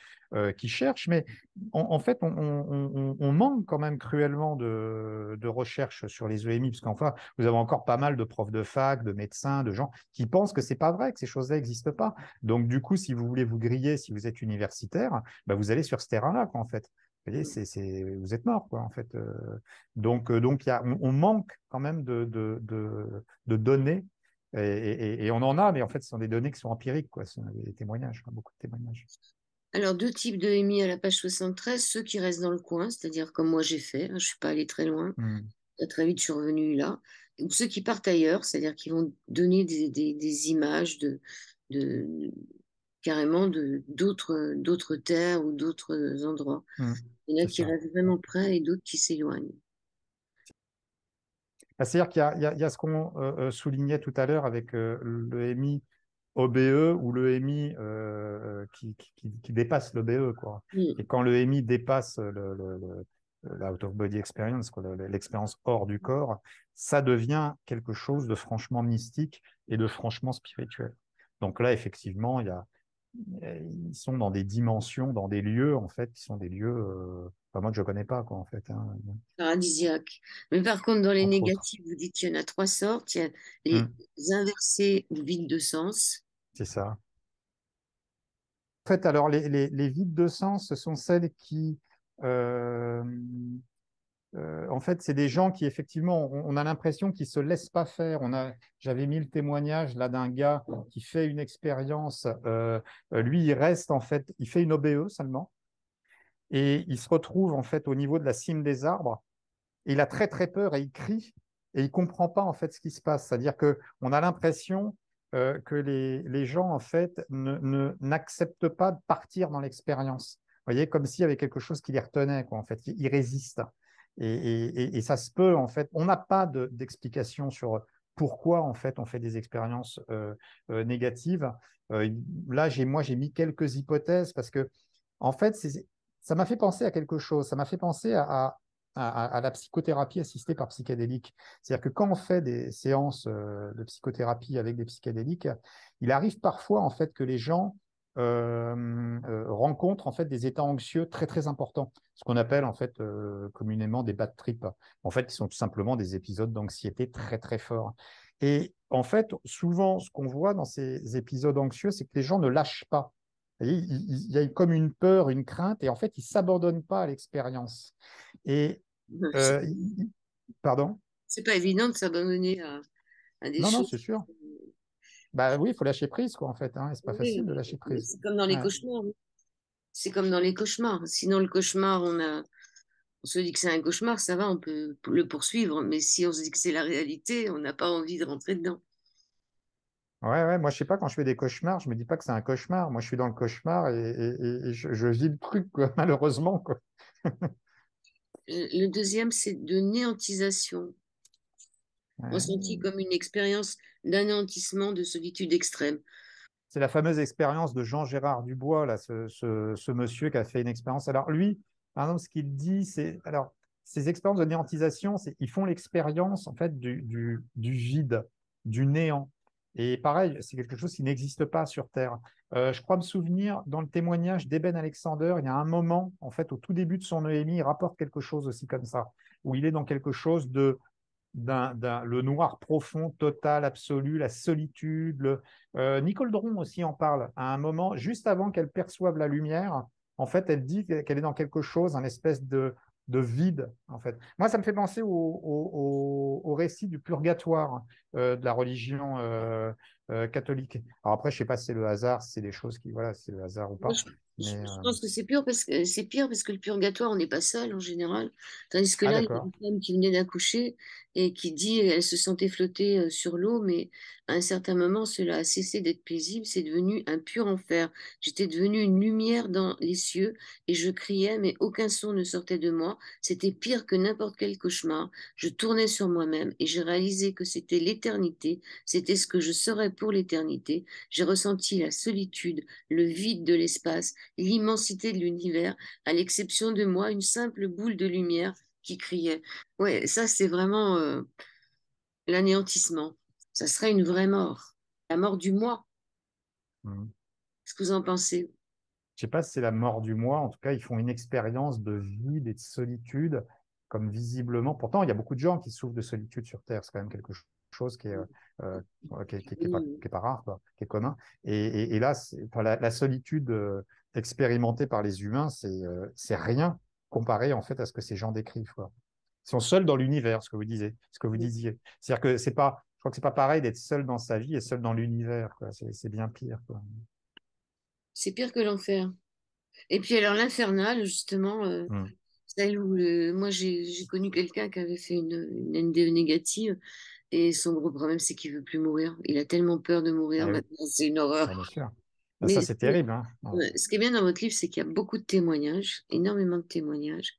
Speaker 2: qui cherchent, mais en fait, on manque quand même cruellement de recherche sur les EMI, parce qu'enfin, vous avez encore pas mal de profs de fac, de médecins, de gens qui pensent que ce n'est pas vrai, que ces choses-là n'existent pas. Donc, du coup, si vous voulez vous griller, si vous êtes universitaire, bah, vous allez sur ce terrain-là, quoi, en fait. Vous voyez, vous êtes mort, quoi, en fait. Donc on manque quand même de données. Et on en a, mais en fait, ce sont des données qui sont empiriques, quoi. Ce sont des témoignages, hein, beaucoup de témoignages.
Speaker 1: Alors, deux types de EMI à la page 73, ceux qui restent dans le coin, c'est-à-dire comme moi j'ai fait, hein, je ne suis pas allée très loin,
Speaker 2: Hmm,
Speaker 1: très vite je suis revenue là, ou ceux qui partent ailleurs, c'est-à-dire qui vont donner des images de carrément d'autres terres ou d'autres endroits.
Speaker 2: hmm,
Speaker 1: Il y en a
Speaker 2: c'est
Speaker 1: qui
Speaker 2: ça.
Speaker 1: restent vraiment près et d'autres qui s'éloignent.
Speaker 2: Bah, c'est-à-dire qu'il y a ce qu'on soulignait tout à l'heure avec le MI OBE ou le MI qui dépasse l'OBE, quoi.
Speaker 1: Mm.
Speaker 2: Et quand le MI dépasse l'out of body experience, quoi, l'expérience hors du corps, ça devient quelque chose de franchement mystique et de franchement spirituel. Donc là, effectivement, ils sont dans des dimensions, dans des lieux, en fait, qui sont des lieux, enfin, moi que je ne connais pas, quoi, en fait, hein,
Speaker 1: Paradisiaque. Mais par contre, dans les
Speaker 2: entre autres.
Speaker 1: négatifs, vous dites qu'il y en a trois sortes. Il y a les
Speaker 2: Hmm,
Speaker 1: inversés ou vides de sens.
Speaker 2: c'est ça. En fait, alors, les vides de sens, ce sont celles qui, euh, en fait, c'est des gens qui, effectivement, on a l'impression qu'ils ne se laissent pas faire. J'avais mis le témoignage là d'un gars qui fait une expérience. Lui, il reste, en fait, il fait une OBE seulement. Et il se retrouve, en fait, au niveau de la cime des arbres. Et il a très, très peur et il crie. Et il ne comprend pas, en fait, ce qui se passe. C'est-à-dire qu'on a l'impression que les gens, en fait, n'acceptent pas de partir dans l'expérience. Vous voyez, comme s'il y avait quelque chose qui les retenait, quoi, en fait. Ils résistent. Et ça se peut, en fait. On n'a pas d'explication sur pourquoi, en fait, on fait des expériences négatives. Là, moi, j'ai mis quelques hypothèses parce que, en fait, ça m'a fait penser à quelque chose. Ça m'a fait penser à la psychothérapie assistée par psychédélique. C'est-à-dire que quand on fait des séances de psychothérapie avec des psychédéliques, il arrive parfois en fait que les gens rencontrent en fait des états anxieux très très importants, ce qu'on appelle en fait communément des bad trips, en fait qui sont tout simplement des épisodes d'anxiété très très forts. Et en fait, souvent, ce qu'on voit dans ces épisodes anxieux, c'est que les gens ne lâchent pas. Il y a comme une peur, une crainte, et en fait, ils ne s'abandonnent pas à l'expérience. Et euh, pardon?
Speaker 1: C'est pas évident de s'abandonner à des
Speaker 2: Non, non,
Speaker 1: choses.
Speaker 2: c'est sûr. Bah oui, il faut lâcher prise, quoi, en fait. Hein. C'est pas
Speaker 1: Oui,
Speaker 2: facile de lâcher
Speaker 1: mais
Speaker 2: prise.
Speaker 1: c'est comme dans les
Speaker 2: Ouais.
Speaker 1: cauchemars, hein. C'est comme dans les cauchemars. Sinon, le cauchemar, on se dit que c'est un cauchemar, ça va, on peut le poursuivre. Mais si on se dit que c'est la réalité, on n'a pas envie de rentrer dedans.
Speaker 2: Ouais, ouais, moi, je sais pas, quand je fais des cauchemars, je me dis pas que c'est un cauchemar. Moi, je suis dans le cauchemar et je vis le truc, quoi, malheureusement, quoi.
Speaker 1: Le deuxième, c'est de néantisation, ressenti
Speaker 2: Ouais.
Speaker 1: comme une expérience d'anéantissement, de solitude extrême.
Speaker 2: C'est la fameuse expérience de Jean-Gérard Dubois, là, ce monsieur qui a fait une expérience. Alors, lui, par exemple, ce qu'il dit, c'est. Alors, ces expériences de néantisation, ils font l'expérience, en fait, du vide, du néant. Et pareil, c'est quelque chose qui n'existe pas sur Terre. Je crois me souvenir, dans le témoignage d'Eben Alexander, il y a un moment, en fait, au tout début de son EMI, il rapporte quelque chose aussi comme ça, où il est dans quelque chose le noir profond, total, absolu, la solitude. Nicole Dron aussi en parle à un moment, juste avant qu'elle perçoive la lumière. En fait, elle dit qu'elle est dans quelque chose, un espèce de vide. En fait, moi, ça me fait penser au récit du purgatoire de la religion catholique. Alors après, je ne sais pas si c'est le hasard, si c'est des choses qui, voilà, si c'est le hasard ou
Speaker 1: Moi,
Speaker 2: pas. Mais,
Speaker 1: je pense que c'est pire parce que le purgatoire, on n'est pas seul en général. Tandis que
Speaker 2: ah,
Speaker 1: là, il y a
Speaker 2: d'accord.
Speaker 1: une femme qui venait d'accoucher et qui dit elle se sentait flotter sur l'eau, mais à un certain moment, cela a cessé d'être paisible, c'est devenu un pur enfer. J'étais devenue une lumière dans les cieux et je criais, mais aucun son ne sortait de moi. C'était pire que n'importe quel cauchemar. Je tournais sur moi-même et j'ai réalisé que c'était l'éternité, c'était ce que je serais pour l'éternité. J'ai ressenti la solitude, le vide de l'espace, l'immensité de l'univers, à l'exception de moi, une simple boule de lumière qui criait. Ouais, ça c'est vraiment l'anéantissement. Ça serait une vraie mort, la mort du moi.
Speaker 2: Mhm.
Speaker 1: Qu'est-ce que vous en pensez?
Speaker 2: Je sais pas si c'est la mort du moi. En tout cas, ils font une expérience de vide et de solitude, comme visiblement. Pourtant, il y a beaucoup de gens qui souffrent de solitude sur Terre. C'est quand même quelque chose qui est, euh, qui est pas rare, quoi, qui est commun. Et là, enfin, la solitude expérimentée par les humains, c'est rien comparé en fait à ce que ces gens décrivent, quoi. Ils sont seuls dans l'univers, ce que vous disiez, ce que vous disiez. C'est-à-dire que c'est pas, je crois que c'est pas pareil d'être seul dans sa vie et seul dans l'univers, quoi. C'est bien pire, quoi.
Speaker 1: C'est pire que l'enfer. Et puis alors l'infernal, justement,
Speaker 2: Mm.
Speaker 1: celle où moi j'ai connu quelqu'un qui avait fait une NDE négative et son gros problème c'est qu'il veut plus mourir. Il a tellement peur de mourir
Speaker 2: Eh oui.
Speaker 1: maintenant, c'est une horreur.
Speaker 2: Ah, bien sûr. Ah, ça,
Speaker 1: Mais
Speaker 2: c'est terrible, hein. Ouais.
Speaker 1: ce qui est bien dans votre livre, c'est qu'il y a beaucoup de témoignages, énormément de témoignages.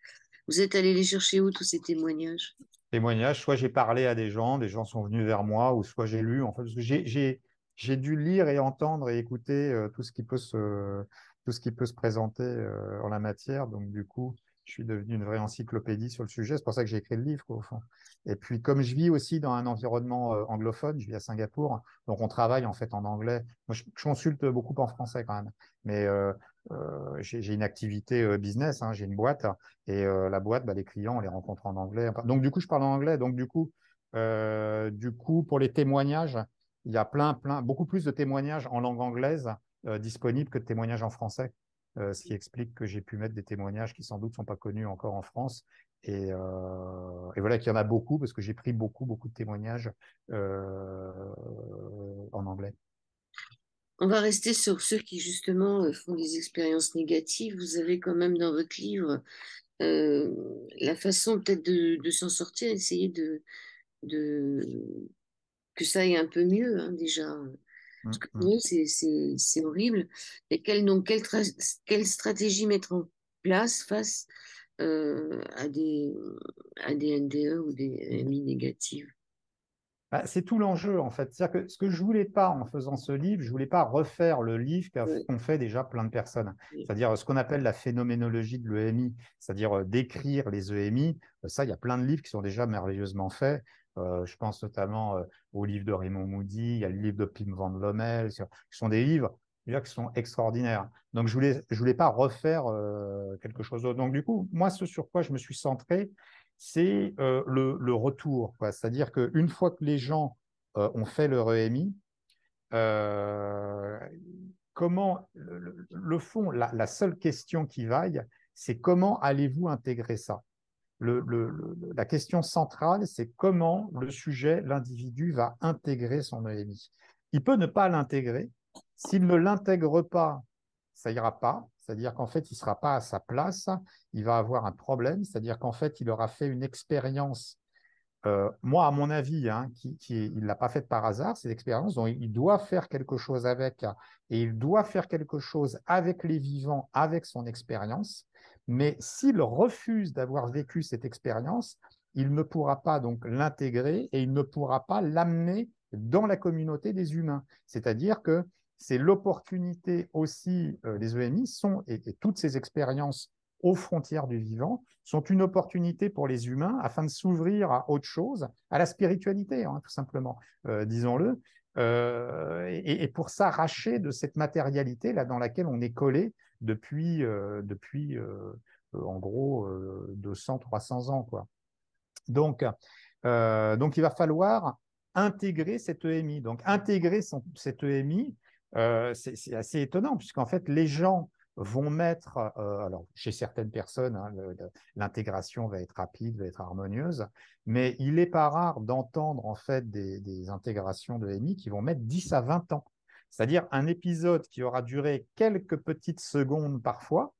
Speaker 1: Vous êtes allé les chercher où, tous ces témoignages?
Speaker 2: Témoignages, soit j'ai parlé à des gens sont venus vers moi, ou soit j'ai lu, en fait, parce que j'ai dû lire et entendre et écouter tout ce qui peut se présenter en la matière. Donc, du coup, je suis devenu une vraie encyclopédie sur le sujet. C'est pour ça que j'ai écrit le livre, quoi, au fond. Et puis, comme je vis aussi dans un environnement anglophone, je vis à Singapour, donc on travaille en fait en anglais. Moi, je consulte beaucoup en français quand même, mais j'ai une activité business, hein, j'ai une boîte. Et la boîte, bah, les clients, on les rencontre en anglais. Enfin, donc, du coup, je parle en anglais. Donc, du coup, pour les témoignages, il y a beaucoup plus de témoignages en langue anglaise disponibles que de témoignages en français. Ce qui explique que j'ai pu mettre des témoignages qui, sans doute, ne sont pas connus encore en France. Et voilà qu'il y en a beaucoup parce que j'ai pris beaucoup de témoignages euh, en anglais.
Speaker 1: On va rester sur ceux qui, justement, font des expériences négatives. Vous avez quand même dans votre livre euh, la façon peut-être de s'en sortir, essayer de, que ça aille un peu mieux, hein, déjà. Parce
Speaker 2: Mm,
Speaker 1: que
Speaker 2: mm.
Speaker 1: sinon, c'est horrible. Et quelle stratégie mettre en place face à à des NDE ou des MI négatives?
Speaker 2: Bah, c'est tout l'enjeu, en fait. C'est-à-dire que ce que je voulais pas en faisant ce livre, je voulais pas refaire le livre
Speaker 1: Ouais,
Speaker 2: qu'ont fait déjà plein de personnes.
Speaker 1: ouais.
Speaker 2: C'est-à-dire ce qu'on appelle la phénoménologie de l'EMI, c'est-à-dire décrire les EMI. Ça, il y a plein de livres qui sont déjà merveilleusement faits. Je pense notamment au livre de Raymond Moody, il y a le livre de Pim van Lommel, qui sont des livres déjà qui sont extraordinaires. Donc, je voulais pas refaire quelque chose d'autre. Donc, du coup, moi, ce sur quoi je me suis centré, c'est le retour, quoi. C'est-à-dire qu'une fois que les gens ont fait leur EMI, euh, comment le fond, la seule question qui vaille, c'est comment allez-vous intégrer ça? La question centrale, c'est comment le sujet, l'individu, va intégrer son EMI. Il peut ne pas l'intégrer. S'il ne l'intègre pas, ça ira pas. C'est-à-dire qu'en fait, il ne sera pas à sa place. Il va avoir un problème. C'est-à-dire qu'en fait, il aura fait une expérience moi, à mon avis, hein, il ne l'a pas faite par hasard, ces expériences, donc il doit faire quelque chose avec, et il doit faire quelque chose avec les vivants, avec son expérience. Mais s'il refuse d'avoir vécu cette expérience, il ne pourra pas donc l'intégrer et il ne pourra pas l'amener dans la communauté des humains. C'est-à-dire que c'est l'opportunité aussi, les EMI sont, et toutes ces expériences aux frontières du vivant, sont une opportunité pour les humains afin de s'ouvrir à autre chose, à la spiritualité, hein, tout simplement, disons-le, et pour s'arracher de cette matérialité là dans laquelle on est collé depuis en gros 200, 300 ans, quoi. Donc, il va falloir intégrer cette EMI. Donc, intégrer cette EMI, c'est assez étonnant, puisqu'en fait, les gens vont mettre, alors chez certaines personnes, hein, l'intégration va être rapide, va être harmonieuse, mais il n'est pas rare d'entendre en fait des intégrations de MI qui vont mettre 10 à 20 ans. C'est-à-dire un épisode qui aura duré quelques petites secondes parfois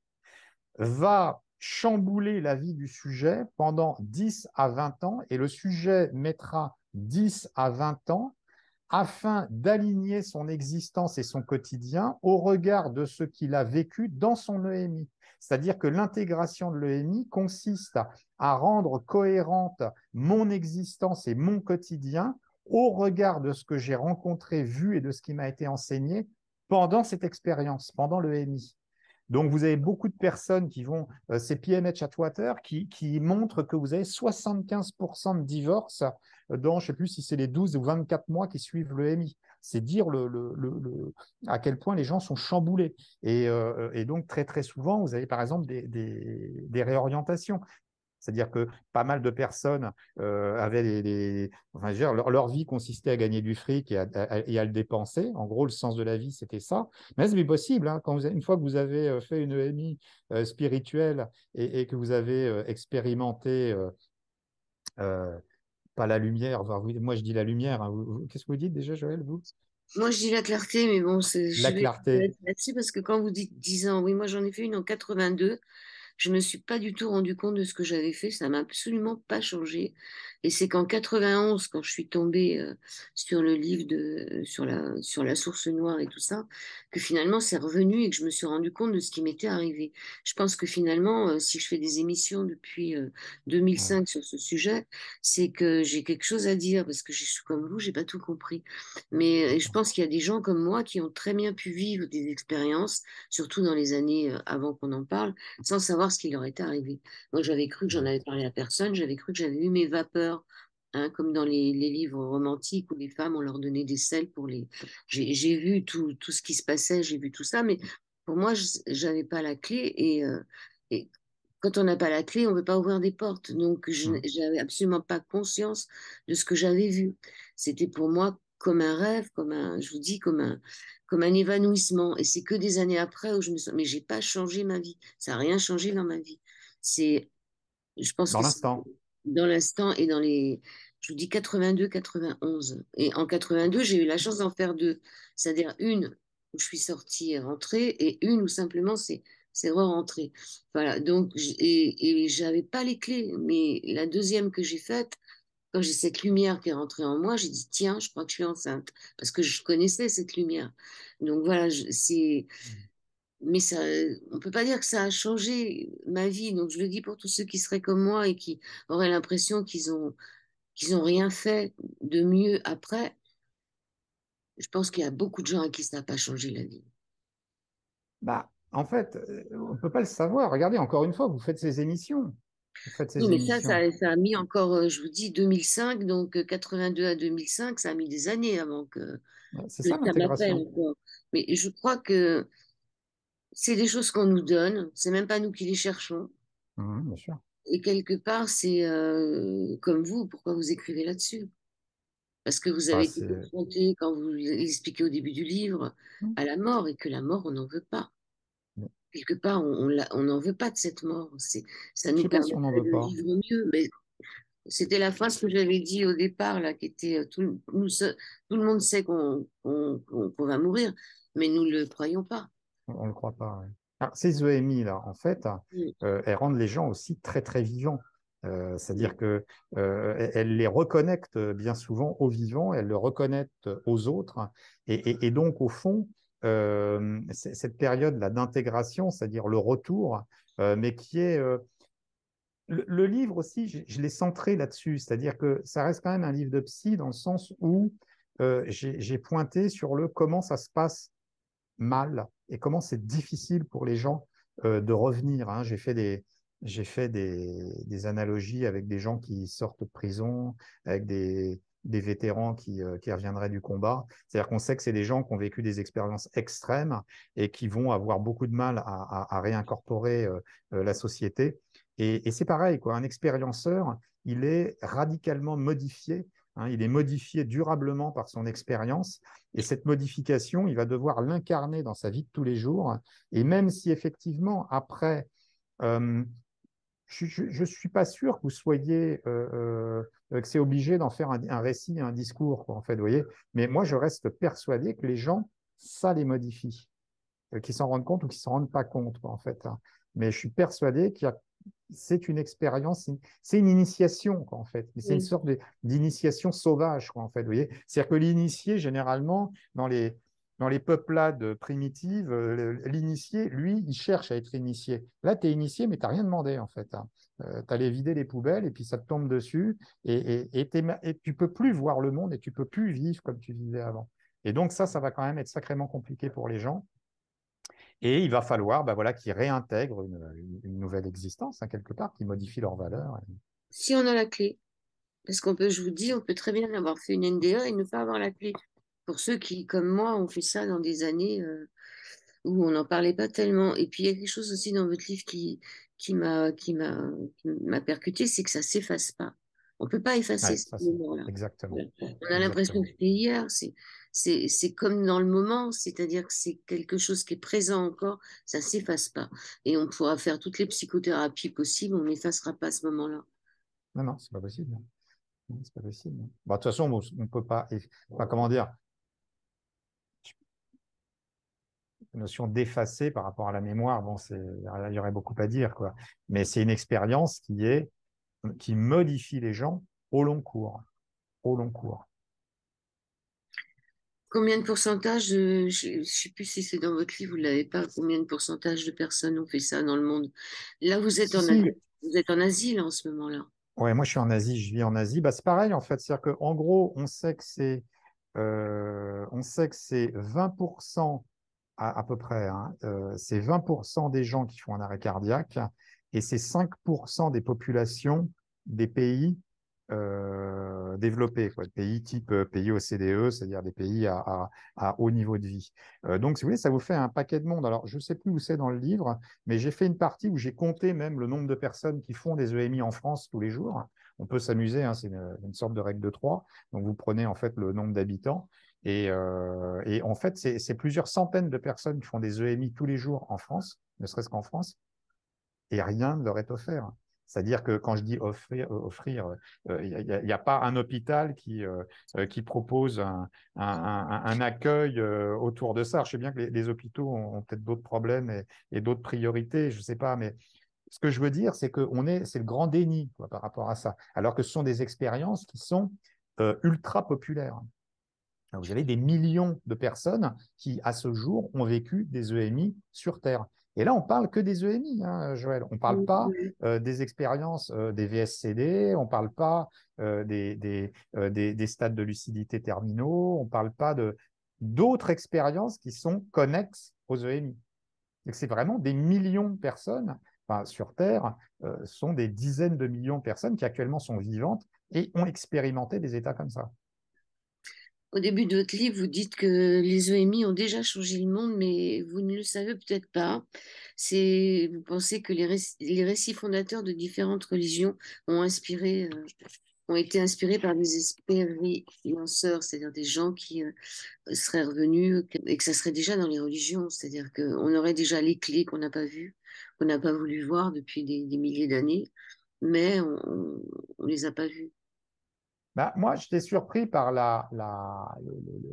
Speaker 2: va chambouler la vie du sujet pendant 10 à 20 ans et le sujet mettra 10 à 20 ans afin d'aligner son existence et son quotidien au regard de ce qu'il a vécu dans son EMI. C'est-à-dire que l'intégration de l'EMI consiste à rendre cohérente mon existence et mon quotidien au regard de ce que j'ai rencontré, vu et de ce qui m'a été enseigné pendant cette expérience, pendant l'EMI. Donc, vous avez beaucoup de personnes qui vont, c'est PMH Atwater, qui montrent que vous avez 75% de divorces dans, je ne sais plus si c'est les 12 ou 24 mois qui suivent le MI. C'est dire à quel point les gens sont chamboulés. Et donc, très, très souvent, vous avez par exemple des réorientations. C'est-à-dire que pas mal de personnes avaient enfin, leur vie consistait à gagner du fric et à le dépenser. En gros, le sens de la vie, c'était ça. Mais c'est possible, hein, une fois que vous avez fait une EMI spirituelle et que vous avez expérimenté, euh, pas la lumière, enfin, moi je dis la lumière, hein, qu'est-ce que vous dites déjà, Joël, vous?
Speaker 1: Moi, je dis la clarté, mais bon,
Speaker 2: La
Speaker 1: je vais
Speaker 2: clarté.
Speaker 1: être là-dessus parce que quand vous dites 10 ans, oui, moi j'en ai fait une en 82. Je me suis pas du tout rendu compte de ce que j'avais fait. Ça m'a absolument pas changé. Et c'est qu'en 91, quand je suis tombée sur le livre sur la source noire et tout ça, que finalement c'est revenu et que je me suis rendu compte de ce qui m'était arrivé. Je pense que finalement, si je fais des émissions depuis
Speaker 2: Ouais.
Speaker 1: 2005 sur ce sujet, c'est que j'ai quelque chose à dire parce que je suis comme vous, j'ai pas tout compris. Mais je pense qu'il y a des gens comme moi qui ont très bien pu vivre des expériences, surtout dans les années avant qu'on en parle sans savoir ce qui leur était arrivé. Moi, j'avais cru que j'en avais parlé à personne, j'avais cru que j'avais eu mes vapeurs, hein, comme dans les livres romantiques où les femmes, on leur donnait des sels pour les... J'ai vu tout ce qui se passait, j'ai vu tout ça, mais pour moi, je n'avais pas la clé et quand on n'a pas la clé, on ne peut pas ouvrir des portes. Donc, je
Speaker 2: Mm.
Speaker 1: n'avais absolument pas conscience de ce que j'avais vu. C'était pour moi comme un rêve, je vous dis, comme un évanouissement. Et c'est que des années après où je me sens, mais j'ai pas changé ma vie. Ça n'a rien changé dans ma vie. C'est, je pense
Speaker 2: Dans
Speaker 1: que c'est
Speaker 2: l'instant.
Speaker 1: dans l'instant et dans je vous dis 82, 91. Et en 82, j'ai eu la chance d'en faire deux. C'est-à-dire une où je suis sortie et rentrée et une où simplement c'est re-rentré. Voilà. Donc, et j'avais pas les clés. Mais la deuxième que j'ai faite, quand j'ai cette lumière qui est rentrée en moi, j'ai dit, tiens, je crois que je suis enceinte, parce que je connaissais cette lumière. Donc voilà, mais ça, on peut pas dire que ça a changé ma vie. Donc je le dis pour tous ceux qui seraient comme moi et qui auraient l'impression qu'ils ont rien fait de mieux après. Je pense qu'il y a beaucoup de gens à qui ça n'a pas changé la vie.
Speaker 2: Bah, en fait, on ne peut pas le savoir. Regardez, encore une fois, vous faites ces émissions. Vous faites
Speaker 1: Oui,
Speaker 2: ces
Speaker 1: mais
Speaker 2: émissions.
Speaker 1: ça a mis encore, je vous dis, 2005, donc 82 à 2005, ça a mis des années avant
Speaker 2: C'est
Speaker 1: que
Speaker 2: ça
Speaker 1: ça m'appelle
Speaker 2: l'intégration.
Speaker 1: encore. Mais je crois que c'est des choses qu'on nous donne, c'est même pas nous qui les cherchons.
Speaker 2: Mhm, bien sûr.
Speaker 1: Et quelque part, c'est comme vous, pourquoi vous écrivez là-dessus? Parce que vous
Speaker 2: Bah,
Speaker 1: avez été
Speaker 2: c'est...
Speaker 1: confronté, quand vous l'expliquez au début du livre, à la mort et que la mort, on n'en veut pas. Quelque part, on n'en veut pas de cette mort. Ça
Speaker 2: Je
Speaker 1: nous
Speaker 2: sais pas si on n'en
Speaker 1: permettrait
Speaker 2: veut
Speaker 1: de
Speaker 2: pas.
Speaker 1: vivre mieux. Mais c'était la phrase que j'avais dit au départ, là, qui était tout le monde sait qu'on va mourir, mais nous ne le croyons pas.
Speaker 2: On ne le croit pas. Ouais. Alors, ces EMI, là, en fait,
Speaker 1: Mm.
Speaker 2: elles rendent les gens aussi très, très vivants.
Speaker 1: Oui.
Speaker 2: C'est-à-dire que elles les reconnectent bien souvent aux vivants, elles le reconnectent aux autres. Et donc, au fond, cette période là d'intégration, c'est-à-dire le retour, mais qui est le livre aussi, je l'ai centré là-dessus, c'est-à-dire que ça reste quand même un livre de psy dans le sens où j'ai pointé sur le comment ça se passe mal et comment c'est difficile pour les gens de revenir. Hein. J'ai fait des analogies avec des gens qui sortent de prison, avec des vétérans qui reviendraient du combat. C'est-à-dire qu'on sait que c'est des gens qui ont vécu des expériences extrêmes et qui vont avoir beaucoup de mal à réincorporer la société. Et c'est pareil, quoi. Un expérienceur, il est radicalement modifié hein, il est modifié durablement par son expérience. Et cette modification, il va devoir l'incarner dans sa vie de tous les jours. Et même si effectivement, après, euh, je ne suis pas sûr que vous soyez, que c'est obligé d'en faire un récit, un discours, quoi, en fait, vous voyez. Mais moi, je reste persuadé que les gens, ça les modifie, qu'ils s'en rendent compte ou qu'ils ne s'en rendent pas compte, quoi, en fait, hein. Mais je suis persuadé qu'il y a c'est une expérience, c'est une initiation, quoi, en fait. C'est une
Speaker 1: Oui.
Speaker 2: sorte d'initiation sauvage, quoi, en fait. Vous voyez, c'est-à-dire que l'initié, généralement, dans les peuplades primitives, l'initié, lui, il cherche à être initié. Là, tu es initié, mais tu n'as rien demandé, en fait, hein. Tu allais vider les poubelles et puis ça te tombe dessus et tu peux plus voir le monde et tu peux plus vivre comme tu vivais avant. Et donc ça va quand même être sacrément compliqué pour les gens. Et il va falloir voilà, qu'ils réintègrent une nouvelle existence, hein, quelque part, qui modifie leurs valeurs.
Speaker 1: Si on a la clé, parce qu'on peut, je vous dis, on peut très bien avoir fait une NDA et ne pas avoir la clé. Pour ceux qui, comme moi, ont fait ça dans des années où on n'en parlait pas tellement. Et puis il y a quelque chose aussi dans votre livre qui m'a qui m'a qui m'a percuté, c'est que ça s'efface pas. On peut pas effacer
Speaker 2: Ouais,
Speaker 1: ce
Speaker 2: ça, c'est
Speaker 1: moment-là.
Speaker 2: exactement.
Speaker 1: On a l'impression que
Speaker 2: Exactement.
Speaker 1: c'était hier. C'est comme dans le moment, c'est-à-dire que c'est quelque chose qui est présent encore, ça s'efface pas. Et on pourra faire toutes les psychothérapies possibles, on n'effacera pas ce moment-là.
Speaker 2: Non, non, c'est pas possible. Non, c'est pas possible. Bon, de toute façon, on peut pas, enfin, comment dire, la notion d'effacer par rapport à la mémoire, bon, il y aurait beaucoup à dire, quoi. Mais c'est une expérience qui modifie les gens au long cours, au long cours.
Speaker 1: Combien de pourcentage, je ne sais plus si c'est dans votre livre, vous ne l'avez pas, combien de pourcentage de personnes ont fait ça dans le monde? Là,
Speaker 2: Si, si,
Speaker 1: vous êtes en asile en ce moment-là.
Speaker 2: ouais, moi je suis en Asie, je vis en Asie. Bah, c'est pareil en fait, c'est-à-dire qu'en gros, on sait que c'est 20% à peu près, hein, c'est 20% des gens qui font un arrêt cardiaque et c'est 5% des populations des pays développés, quoi, des pays type pays OCDE, c'est-à-dire des pays à haut niveau de vie. Donc, si vous voulez, ça vous fait un paquet de monde. Alors, je ne sais plus où c'est dans le livre, mais j'ai fait une partie où j'ai compté même le nombre de personnes qui font des EMI en France tous les jours. On peut s'amuser, hein, c'est une sorte de règle de 3. Donc, vous prenez en fait le nombre d'habitants. Et en fait, c'est plusieurs centaines de personnes qui font des EMI tous les jours en France, ne serait-ce qu'en France, et rien ne leur est offert. C'est-à-dire que quand je dis offrir, il n'y a pas un hôpital qui propose un accueil autour de ça. Je sais bien que les hôpitaux ont peut-être d'autres problèmes et d'autres priorités, je ne sais pas, mais ce que je veux dire, c'est que c'est le grand déni, quoi, par rapport à ça, alors que ce sont des expériences qui sont ultra populaires. Vous avez des millions de personnes qui, à ce jour, ont vécu des EMI sur Terre. Et là, on parle que des EMI, hein, Joël. On ne parle pas des expériences des VSCD, on ne parle pas des stades de lucidité terminaux, on ne parle pas d'autres expériences qui sont connexes aux EMI. C'est vraiment des millions de personnes, enfin, sur Terre, sont des dizaines de millions de personnes qui actuellement sont vivantes et ont expérimenté des états comme ça.
Speaker 1: Au début de votre livre, vous dites que les EMI ont déjà changé le monde, mais vous ne le savez peut-être pas. Vous pensez que les récits fondateurs de différentes religions ont été inspirés par des expérienceurs, c'est-à-dire des gens qui seraient revenus et que ça serait déjà dans les religions, c'est-à-dire qu'on aurait déjà les clés qu'on n'a pas vues, qu'on n'a pas voulu voir depuis des milliers d'années, mais on les a pas vues.
Speaker 2: Bah, moi, j'étais surpris par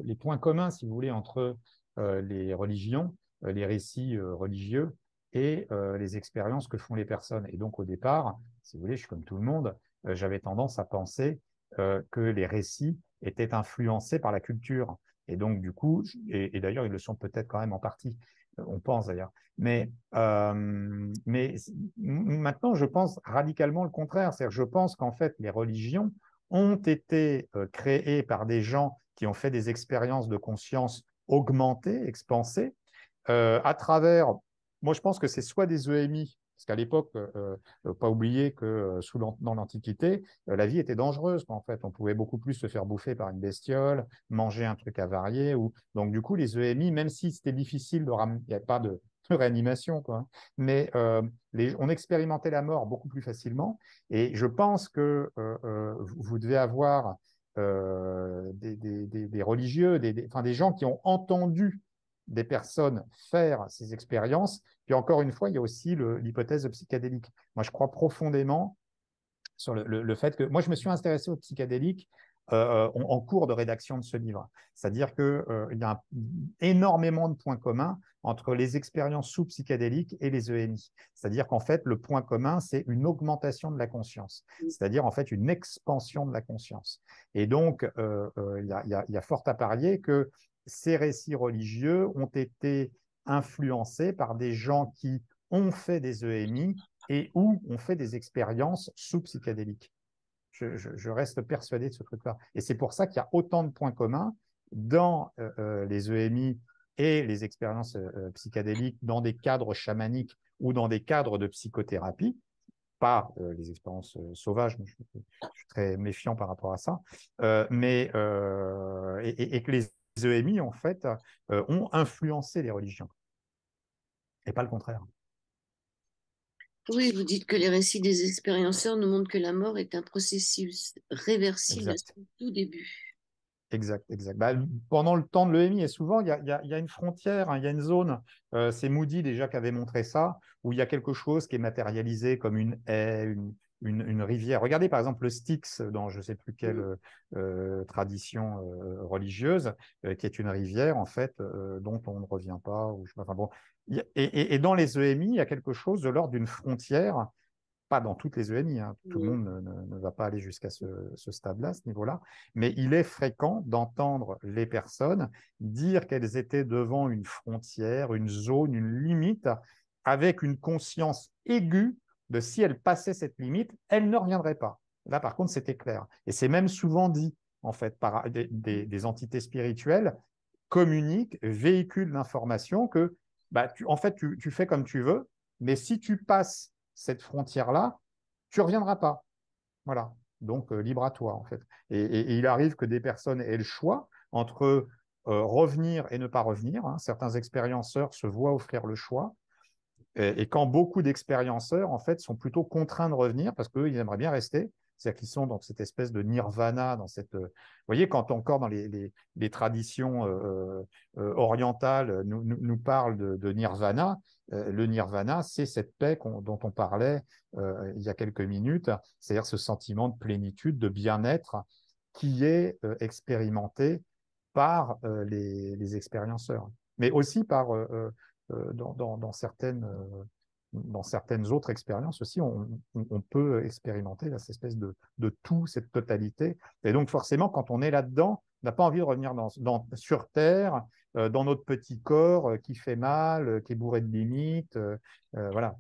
Speaker 2: les points communs, si vous voulez, entre les religions, les récits religieux et les expériences que font les personnes. Et donc, au départ, si vous voulez, je suis comme tout le monde, j'avais tendance à penser que les récits étaient influencés par la culture. Et donc, du coup, et d'ailleurs, ils le sont peut-être quand même en partie, on pense d'ailleurs. Mais maintenant, je pense radicalement le contraire. C'est-à-dire, je pense qu'en fait, les religions ont été créés par des gens qui ont fait des expériences de conscience augmentées, expansées, à travers, moi je pense que c'est soit des EMI, parce qu'à l'époque, pas oublier que dans l'Antiquité, la vie était dangereuse. En fait, on pouvait beaucoup plus se faire bouffer par une bestiole, manger un truc avarié. Donc du coup, les EMI, même si c'était difficile de ramener, il n'y avait pas de réanimation, quoi. Mais on expérimentait la mort beaucoup plus facilement. Et je pense que vous devez avoir des religieux, enfin, des gens qui ont entendu des personnes faire ces expériences. Puis encore une fois, il y a aussi l'hypothèse psychédélique. Moi, je crois profondément sur le fait que moi, je me suis intéressé aux psychédéliques en cours de rédaction de ce livre. C'est-à-dire qu'il y a énormément de points communs entre les expériences sous psychédéliques et les EMI. C'est-à-dire qu'en fait, le point commun, c'est une augmentation de la conscience, c'est-à-dire en fait une expansion de la conscience. Et donc, il y a fort à parier que ces récits religieux ont été influencés par des gens qui ont fait des EMI et où on fait des expériences sous psychédéliques. Je reste persuadé de ce truc-là. Et c'est pour ça qu'il y a autant de points communs dans les EMI et les expériences psychédéliques dans des cadres chamaniques ou dans des cadres de psychothérapie, pas les expériences sauvages, je suis très méfiant par rapport à ça, et que les EMI, en fait, ont influencé les religions, et pas le contraire.
Speaker 1: Oui, vous dites que les récits des expérienceurs nous montrent que la mort est un processus réversible à
Speaker 2: Exact.
Speaker 1: son tout début.
Speaker 2: Exact, exact. Bah, pendant le temps de l'EMI, et souvent, il y a une frontière, hein, il y a une zone, c'est Moody déjà qui avait montré ça, où il y a quelque chose qui est matérialisé comme une haie, une rivière. Regardez par exemple le Styx dans je ne sais plus quelle tradition religieuse, qui est une rivière en fait dont on ne revient pas. Ou, je sais pas, enfin, bon. Et dans les EMI, il y a quelque chose de l'ordre d'une frontière, pas dans toutes les EMI, hein. Tout le monde ne va pas aller jusqu'à ce stade-là, ce niveau-là, mais il est fréquent d'entendre les personnes dire qu'elles étaient devant une frontière, une zone, une limite, avec une conscience aiguë de si elles passaient cette limite, elles ne reviendraient pas. Là, par contre, c'était clair. Et c'est même souvent dit, en fait, par des entités spirituelles communiquent, véhiculent l'information que, bah, en fait, tu fais comme tu veux, mais si tu passes cette frontière-là, tu ne reviendras pas. Voilà. Donc, libre à toi, en fait. Et il arrive que des personnes aient le choix entre revenir et ne pas revenir, hein. Certains expérienceurs se voient offrir le choix. Et quand beaucoup d'expérienceurs, en fait, sont plutôt contraints de revenir parce qu'eux, ils aimeraient bien rester. C'est-à-dire qu'ils sont dans cette espèce de nirvana, dans cette. Vous voyez, quand encore dans les traditions orientales nous parlent de nirvana, le nirvana, c'est cette paix dont on parlait il y a quelques minutes, c'est-à-dire ce sentiment de plénitude, de bien-être qui est expérimenté par les expérienceurs, mais aussi par dans certaines autres expériences aussi, on peut expérimenter là, cette espèce de tout, cette totalité. Et donc forcément, quand on est là-dedans, on n'a pas envie de revenir sur Terre, dans notre petit corps qui fait mal, qui est bourré de limites. Voilà.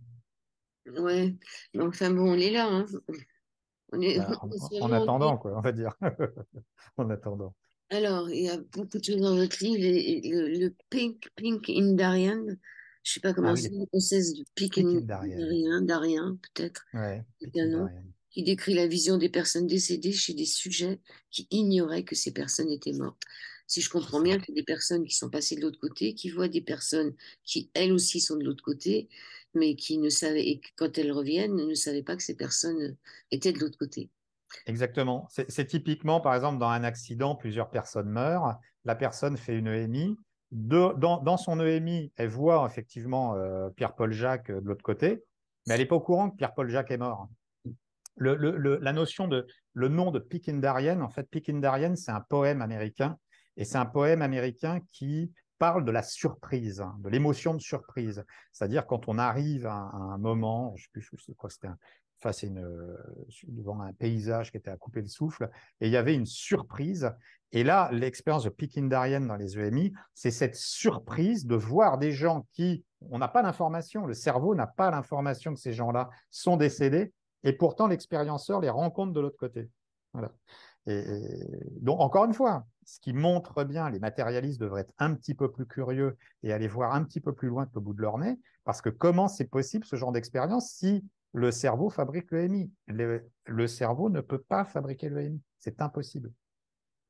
Speaker 1: Ouais, mais enfin bon, on est là, hein. On est,
Speaker 2: Bah,
Speaker 1: on est sur
Speaker 2: en
Speaker 1: l'ordre.
Speaker 2: attendant, quoi, on va dire. En attendant.
Speaker 1: Alors, il y a beaucoup de choses dans votre livre. Le Pink in Darien, je sais pas
Speaker 2: Ah
Speaker 1: comment
Speaker 2: oui,
Speaker 1: c'est,
Speaker 2: les
Speaker 1: l'écossaise de Pink in
Speaker 2: pics d'Ariane.
Speaker 1: Darien, Darien peut-être,
Speaker 2: Ouais,
Speaker 1: c'est un
Speaker 2: pics
Speaker 1: nom,
Speaker 2: d'Ariane.
Speaker 1: qui décrit la vision des personnes décédées chez des sujets qui ignoraient que ces personnes étaient mortes. Si je
Speaker 2: C'est
Speaker 1: comprends
Speaker 2: ça.
Speaker 1: bien, c'est des personnes qui sont passées de l'autre côté, qui voient des personnes qui, elles aussi, sont de l'autre côté, mais qui ne savaient, et que quand elles reviennent, ne savaient pas que ces personnes étaient de l'autre côté.
Speaker 2: Exactement. C'est typiquement, par exemple, dans un accident, plusieurs personnes meurent. La personne fait une EMI. Dans son EMI, elle voit effectivement Pierre-Paul Jacques de l'autre côté, mais elle n'est pas au courant que Pierre-Paul Jacques est mort. La notion de le nom de Pickindarian, en fait, Pickindarian, c'est un poème américain, et c'est un poème américain qui parle de la surprise, hein, de l'émotion de surprise. C'est-à-dire quand on arrive à un moment, je ne sais plus quoi, c'était face à devant un paysage qui était à couper le souffle, et il y avait une surprise. Et là, l'expérience de Pickindarian dans les EMI, c'est cette surprise de voir des gens qui, on n'a pas l'information, le cerveau n'a pas l'information que ces gens-là sont décédés, et pourtant, l'expérienceur les rencontre de l'autre côté. Voilà. Donc, encore une fois, ce qui montre bien, les matérialistes devraient être un petit peu plus curieux et aller voir un petit peu plus loin que le bout de leur nez, parce que comment c'est possible ce genre d'expérience si le cerveau fabrique le MI? Le cerveau ne peut pas fabriquer le MI. C'est impossible.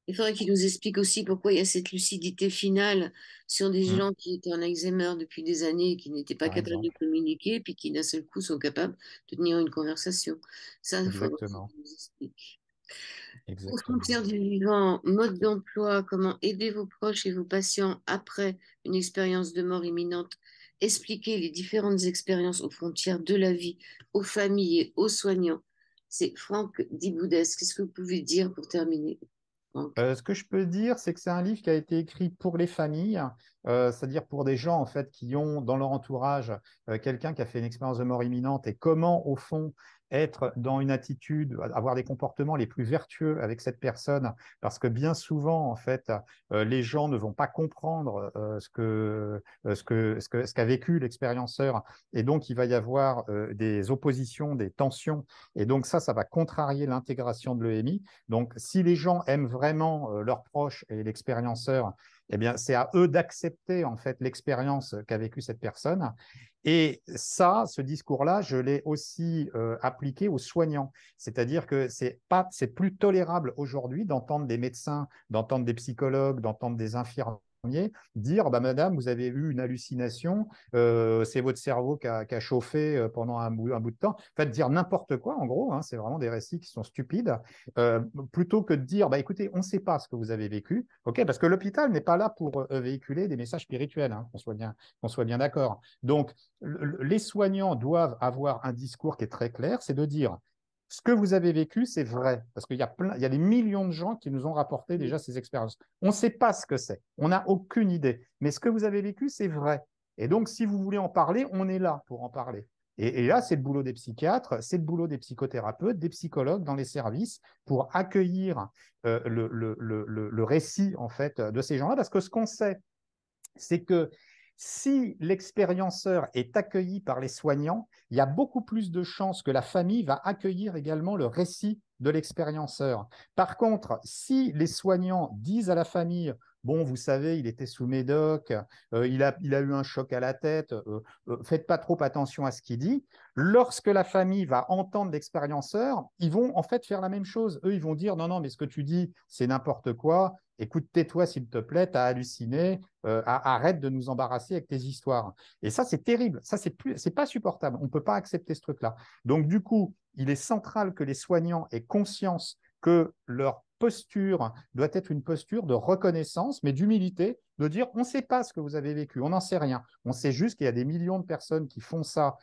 Speaker 1: Il faudrait qu'il nous explique aussi pourquoi il y a cette lucidité finale sur des
Speaker 2: Mmh,
Speaker 1: gens qui étaient en Alzheimer depuis des années et qui n'étaient pas
Speaker 2: par
Speaker 1: capables de
Speaker 2: exemple.
Speaker 1: communiquer, puis qui d'un seul coup sont capables de tenir une conversation. Ça, il faudrait qu'il
Speaker 2: Exactement.
Speaker 1: nous explique. Aux
Speaker 2: exactement.
Speaker 1: frontières du vivant, mode d'emploi, comment aider vos proches et vos patients après une expérience de mort imminente, expliquer les différentes expériences aux frontières de la vie, aux familles et aux soignants. C'est Franck Diboudès. Qu'est-ce que vous pouvez dire pour terminer, Franck?
Speaker 2: Ce que je peux dire, c'est que c'est un livre qui a été écrit pour les familles, c'est-à-dire pour des gens en fait qui ont dans leur entourage quelqu'un qui a fait une expérience de mort imminente et comment au fond être dans une attitude, avoir des comportements les plus vertueux avec cette personne, parce que bien souvent en fait les gens ne vont pas comprendre ce qu'a vécu l'expérienceur et donc il va y avoir des oppositions, des tensions et donc ça va contrarier l'intégration de l'EMI. Donc, si les gens aiment vraiment leurs proches et l'expérienceur, eh bien, c'est à eux d'accepter en fait l'expérience qu'a vécue cette personne. Et ça, ce discours-là, je l'ai aussi appliqué aux soignants. C'est-à-dire que c'est plus tolérable aujourd'hui d'entendre des médecins, d'entendre des psychologues, d'entendre des infirmiers dire bah, Madame, vous avez eu une hallucination, c'est votre cerveau qui a chauffé pendant un bout de temps. En fait, dire n'importe quoi, en gros, hein, c'est vraiment des récits qui sont stupides euh, plutôt que de dire, bah, écoutez, on ne sait pas ce que vous avez vécu, ok, parce que l'hôpital n'est pas là pour véhiculer des messages spirituels, hein, qu'on soit bien d'accord. Donc, les soignants doivent avoir un discours qui est très clair, c'est de dire, ce que vous avez vécu, c'est vrai, parce il y a des millions de gens qui nous ont rapporté déjà ces expériences. On ne sait pas ce que c'est, on n'a aucune idée, mais ce que vous avez vécu, c'est vrai. Et donc, si vous voulez en parler, on est là pour en parler. Et là, c'est le boulot des psychiatres, c'est le boulot des psychothérapeutes, des psychologues dans les services pour accueillir le récit en fait de ces gens-là, parce que ce qu'on sait, c'est que si l'expérienceur est accueilli par les soignants, il y a beaucoup plus de chances que la famille va accueillir également le récit de l'expérienceur. Par contre, si les soignants disent à la famille, bon, vous savez, il était sous médoc, il a eu un choc à la tête, faites pas trop attention à ce qu'il dit, lorsque la famille va entendre l'expérienceur, ils vont en fait faire la même chose. Eux, ils vont dire, non, non, mais ce que tu dis, c'est n'importe quoi, écoute, tais-toi s'il te plaît, t'as halluciné, arrête de nous embarrasser avec tes histoires. Et ça, c'est terrible. Ça, c'est pas supportable. On ne peut pas accepter ce truc-là. Donc, du coup, il est central que les soignants aient conscience que leur posture doit être une posture de reconnaissance, mais d'humilité, de dire on ne sait pas ce que vous avez vécu, on n'en sait rien. On sait juste qu'il y a des millions de personnes qui font ça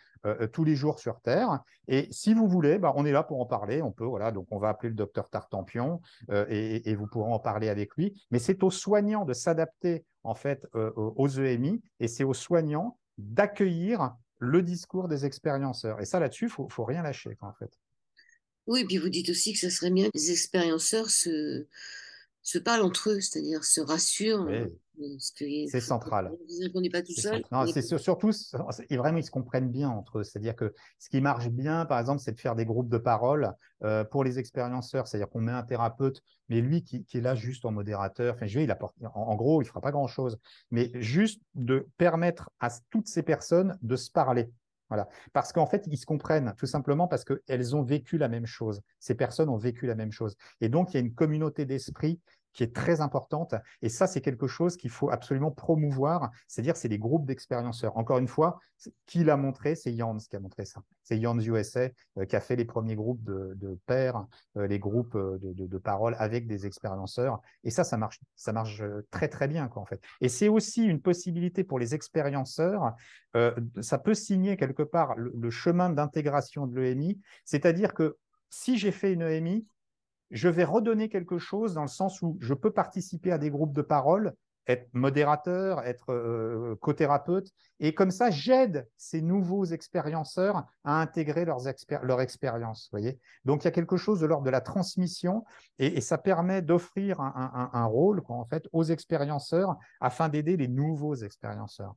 Speaker 2: tous les jours sur Terre. Et si vous voulez, bah, on est là pour en parler. On peut, voilà, donc on va appeler le docteur Tartampion et vous pourrez en parler avec lui. Mais c'est aux soignants de s'adapter en fait aux EMI et c'est aux soignants d'accueillir le discours des expérienceurs. Et ça, là-dessus, faut rien lâcher, quoi, en fait.
Speaker 1: Oui, et puis vous dites aussi que ça serait bien que les expérienceurs se parlent entre eux, c'est-à-dire se rassurent.
Speaker 2: Oui,
Speaker 1: Parce que
Speaker 2: c'est central.
Speaker 1: on n'est pas tout
Speaker 2: C'est
Speaker 1: seul.
Speaker 2: central. Non, c'est surtout, et vraiment, ils se comprennent bien entre eux. C'est-à-dire que ce qui marche bien, par exemple, c'est de faire des groupes de parole pour les expérienceurs. C'est-à-dire qu'on met un thérapeute, mais lui qui est là juste en modérateur. Enfin, je vais, il apporte, en gros, il ne fera pas grand-chose. Mais juste de permettre à toutes ces personnes de se parler. Voilà. Parce qu'en fait, ils se comprennent tout simplement parce qu'elles ont vécu la même chose. Ces personnes ont vécu la même chose. Et donc, il y a une communauté d'esprit qui est très importante. Et ça, c'est quelque chose qu'il faut absolument promouvoir. C'est-à-dire, c'est des groupes d'expérienceurs. Encore une fois, qui l'a montré? C'est Jans qui a montré ça. C'est Jans USA qui a fait les premiers groupes de pairs, les groupes de parole avec des expérienceurs. Et ça marche très, très bien, quoi, en fait. Et c'est aussi une possibilité pour les expérienceurs. Ça peut signer quelque part le chemin d'intégration de l'EMI. C'est-à-dire que si j'ai fait une EMI, je vais redonner quelque chose dans le sens où je peux participer à des groupes de parole, être modérateur, être co-thérapeute, et comme ça, j'aide ces nouveaux expérienceurs à intégrer leur expérience. Voyez. Donc, il y a quelque chose de l'ordre de la transmission, et ça permet d'offrir un rôle quoi, en fait, aux expérienceurs afin d'aider les nouveaux expérienceurs.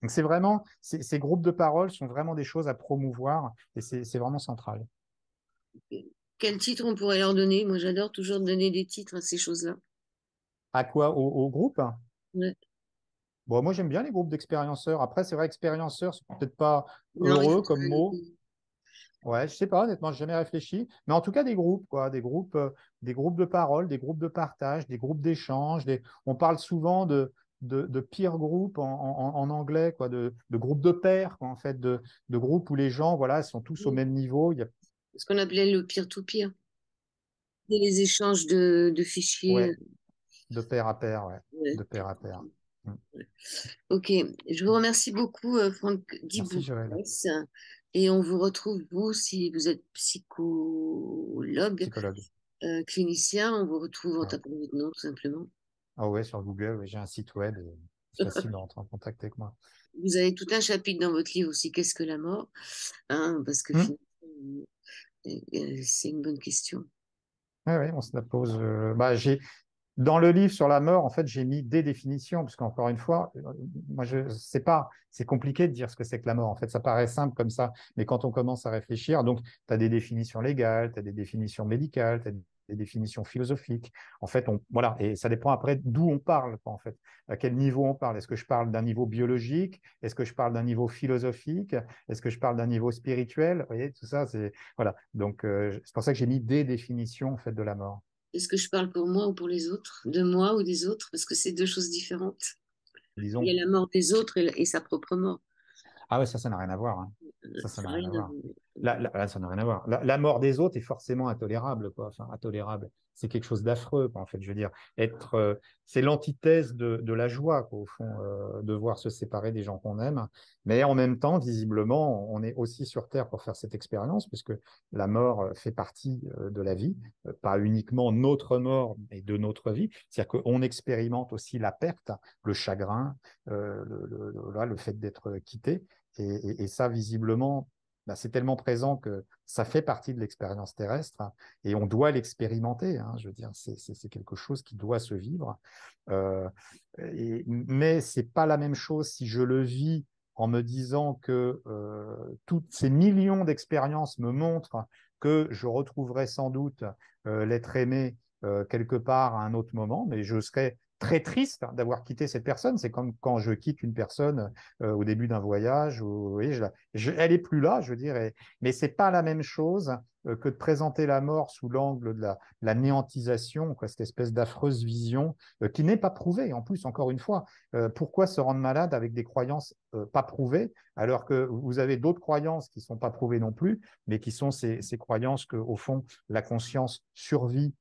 Speaker 2: Donc, c'est vraiment, ces groupes de parole sont vraiment des choses à promouvoir, et c'est vraiment central.
Speaker 1: Quel titre on pourrait leur donner? Moi, j'adore toujours donner des titres à ces choses-là.
Speaker 2: À quoi? Au groupe?
Speaker 1: Ouais.
Speaker 2: Bon, moi, j'aime bien les groupes d'expérienceurs. Après, c'est vrai, expérienceur, c'est peut-être pas
Speaker 1: Non, il
Speaker 2: heureux comme
Speaker 1: faudrait.
Speaker 2: mot. Ouais, je sais pas, honnêtement, j'ai jamais réfléchi. Mais en tout cas, des groupes, quoi, des groupes de parole, des groupes de partage, des groupes d'échange. On parle souvent de peer group en anglais, quoi, de groupes de pairs, quoi, en fait, de groupes où les gens, voilà, sont tous au même niveau. Il y a
Speaker 1: Ce qu'on appelait le peer-to-peer. Et les échanges de fichiers.
Speaker 2: Ouais, de pair à pair, ouais,
Speaker 1: Ouais.
Speaker 2: de pair à pair. Mm.
Speaker 1: Ok, je vous remercie beaucoup, Franck
Speaker 2: Merci, Joël.
Speaker 1: Dibouès. Et on vous retrouve, vous, si vous êtes psychologue,
Speaker 2: Psychologue.
Speaker 1: clinicien, on vous retrouve en
Speaker 2: Ouais.
Speaker 1: tapant votre nom, tout simplement.
Speaker 2: Ah ouais, sur Google, ouais, j'ai un site web et c'est facile de rentrer en contact avec moi.
Speaker 1: Vous avez tout un chapitre dans votre livre aussi, qu'est-ce que la mort? Hein, parce que
Speaker 2: Mm.
Speaker 1: finalement, c'est une bonne question.
Speaker 2: Ouais, ouais, on se la pose. Bah, dans le livre sur la mort, en fait, j'ai mis des définitions, parce qu'encore une fois, moi, je sais pas, c'est compliqué de dire ce que c'est que la mort. En fait, ça paraît simple comme ça, mais quand on commence à réfléchir, donc, tu as des définitions légales, tu as des définitions médicales, tu as des définitions philosophiques. En fait, voilà, et ça dépend après d'où on parle, quoi, en fait, à quel niveau on parle. Est-ce que je parle d'un niveau biologique? Est-ce que je parle d'un niveau philosophique? Est-ce que je parle d'un niveau spirituel? Vous voyez, tout ça, c'est voilà. Donc, c'est pour ça que j'ai mis des définitions, en fait, de la mort.
Speaker 1: Est-ce que je parle pour moi ou pour les autres? De moi ou des autres? Parce que c'est deux choses différentes. Il y
Speaker 2: Disons.
Speaker 1: a la mort des autres et sa propre mort.
Speaker 2: Ah ouais, ça n'a rien à voir, hein. Ça
Speaker 1: Ça
Speaker 2: n'a
Speaker 1: n'a
Speaker 2: rien
Speaker 1: rien
Speaker 2: à
Speaker 1: à
Speaker 2: voir.
Speaker 1: voir.
Speaker 2: Ça n'a rien à voir. La mort des autres est forcément intolérable, quoi. Enfin, intolérable. C'est quelque chose d'affreux, quoi, en fait. Je veux dire, c'est l'antithèse de la joie, quoi, au fond, de voir se séparer des gens qu'on aime. Mais en même temps, visiblement, on est aussi sur Terre pour faire cette expérience, puisque la mort fait partie de la vie, pas uniquement notre mort, mais de notre vie. C'est-à-dire qu'on expérimente aussi la perte, le chagrin, le fait d'être quitté. Et ça, visiblement, bah, c'est tellement présent que ça fait partie de l'expérience terrestre et on doit l'expérimenter. Hein, je veux dire, c'est quelque chose qui doit se vivre. Euh, mais c'est pas la même chose si je le vis en me disant que toutes ces millions d'expériences me montrent que je retrouverai sans doute l'être aimé quelque part à un autre moment, mais je serai très triste d'avoir quitté cette personne. C'est comme quand je quitte une personne au début d'un voyage. Où, oui, elle est plus là, je veux dire. Mais c'est pas la même chose que de présenter la mort sous l'angle de la néantisation, quoi, cette espèce d'affreuse vision qui n'est pas prouvée. En plus, encore une fois, pourquoi se rendre malade avec des croyances pas prouvées, alors que vous avez d'autres croyances qui sont pas prouvées non plus, mais qui sont ces croyances que, au fond, la conscience survit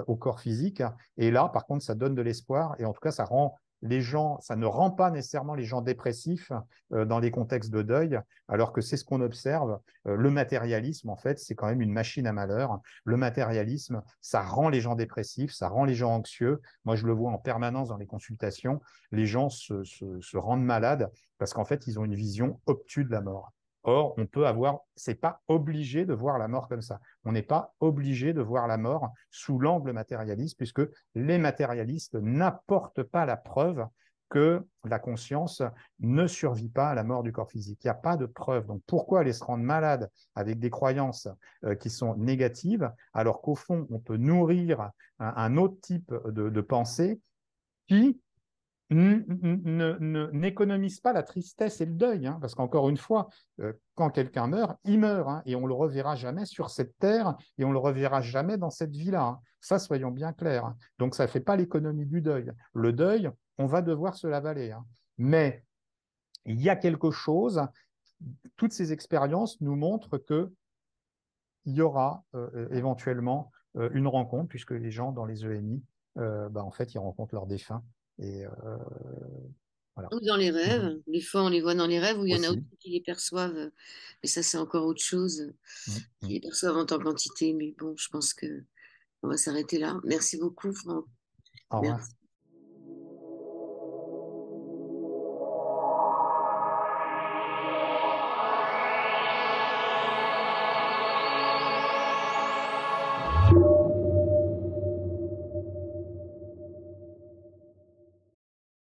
Speaker 2: au corps physique. Et là, par contre, ça donne de l'espoir et en tout cas, ça ne rend pas nécessairement les gens dépressifs dans les contextes de deuil, alors que c'est ce qu'on observe. Le matérialisme, en fait, c'est quand même une machine à malheur. Le matérialisme, ça rend les gens dépressifs, ça rend les gens anxieux. Moi, je le vois en permanence dans les consultations. Les gens se rendent malades parce qu'en fait, ils ont une vision obtuse de la mort. Or, c'est pas obligé de voir la mort comme ça. On n'est pas obligé de voir la mort sous l'angle matérialiste, puisque les matérialistes n'apportent pas la preuve que la conscience ne survit pas à la mort du corps physique. Il n'y a pas de preuve. Donc pourquoi aller se rendre malade avec des croyances qui sont négatives, alors qu'au fond, on peut nourrir un autre type de pensée qui n'économise pas la tristesse et le deuil, hein, parce qu'encore une fois, quand quelqu'un meurt, il meurt, hein, et on le reverra jamais sur cette terre, et on le reverra jamais dans cette vie-là. Hein. Ça, soyons bien clairs. Hein. Donc, ça ne fait pas l'économie du deuil. Le deuil, on va devoir se l'avaler. Hein. Mais il y a quelque chose, toutes ces expériences nous montrent que il y aura éventuellement une rencontre, puisque les gens dans les EMI, bah, en fait, ils rencontrent leurs défunts. Et voilà.
Speaker 1: Ou dans les
Speaker 2: Mhm.
Speaker 1: rêves. Des fois, on les voit dans les rêves, ou il y en a aussi
Speaker 2: Aussi.
Speaker 1: qui les perçoivent. Mais ça, c'est encore autre chose. Qui
Speaker 2: Mhm.
Speaker 1: les perçoivent en tant qu'entité. Mais bon, je pense que on va s'arrêter là. Merci beaucoup, Franck.
Speaker 2: Au revoir.
Speaker 1: Merci.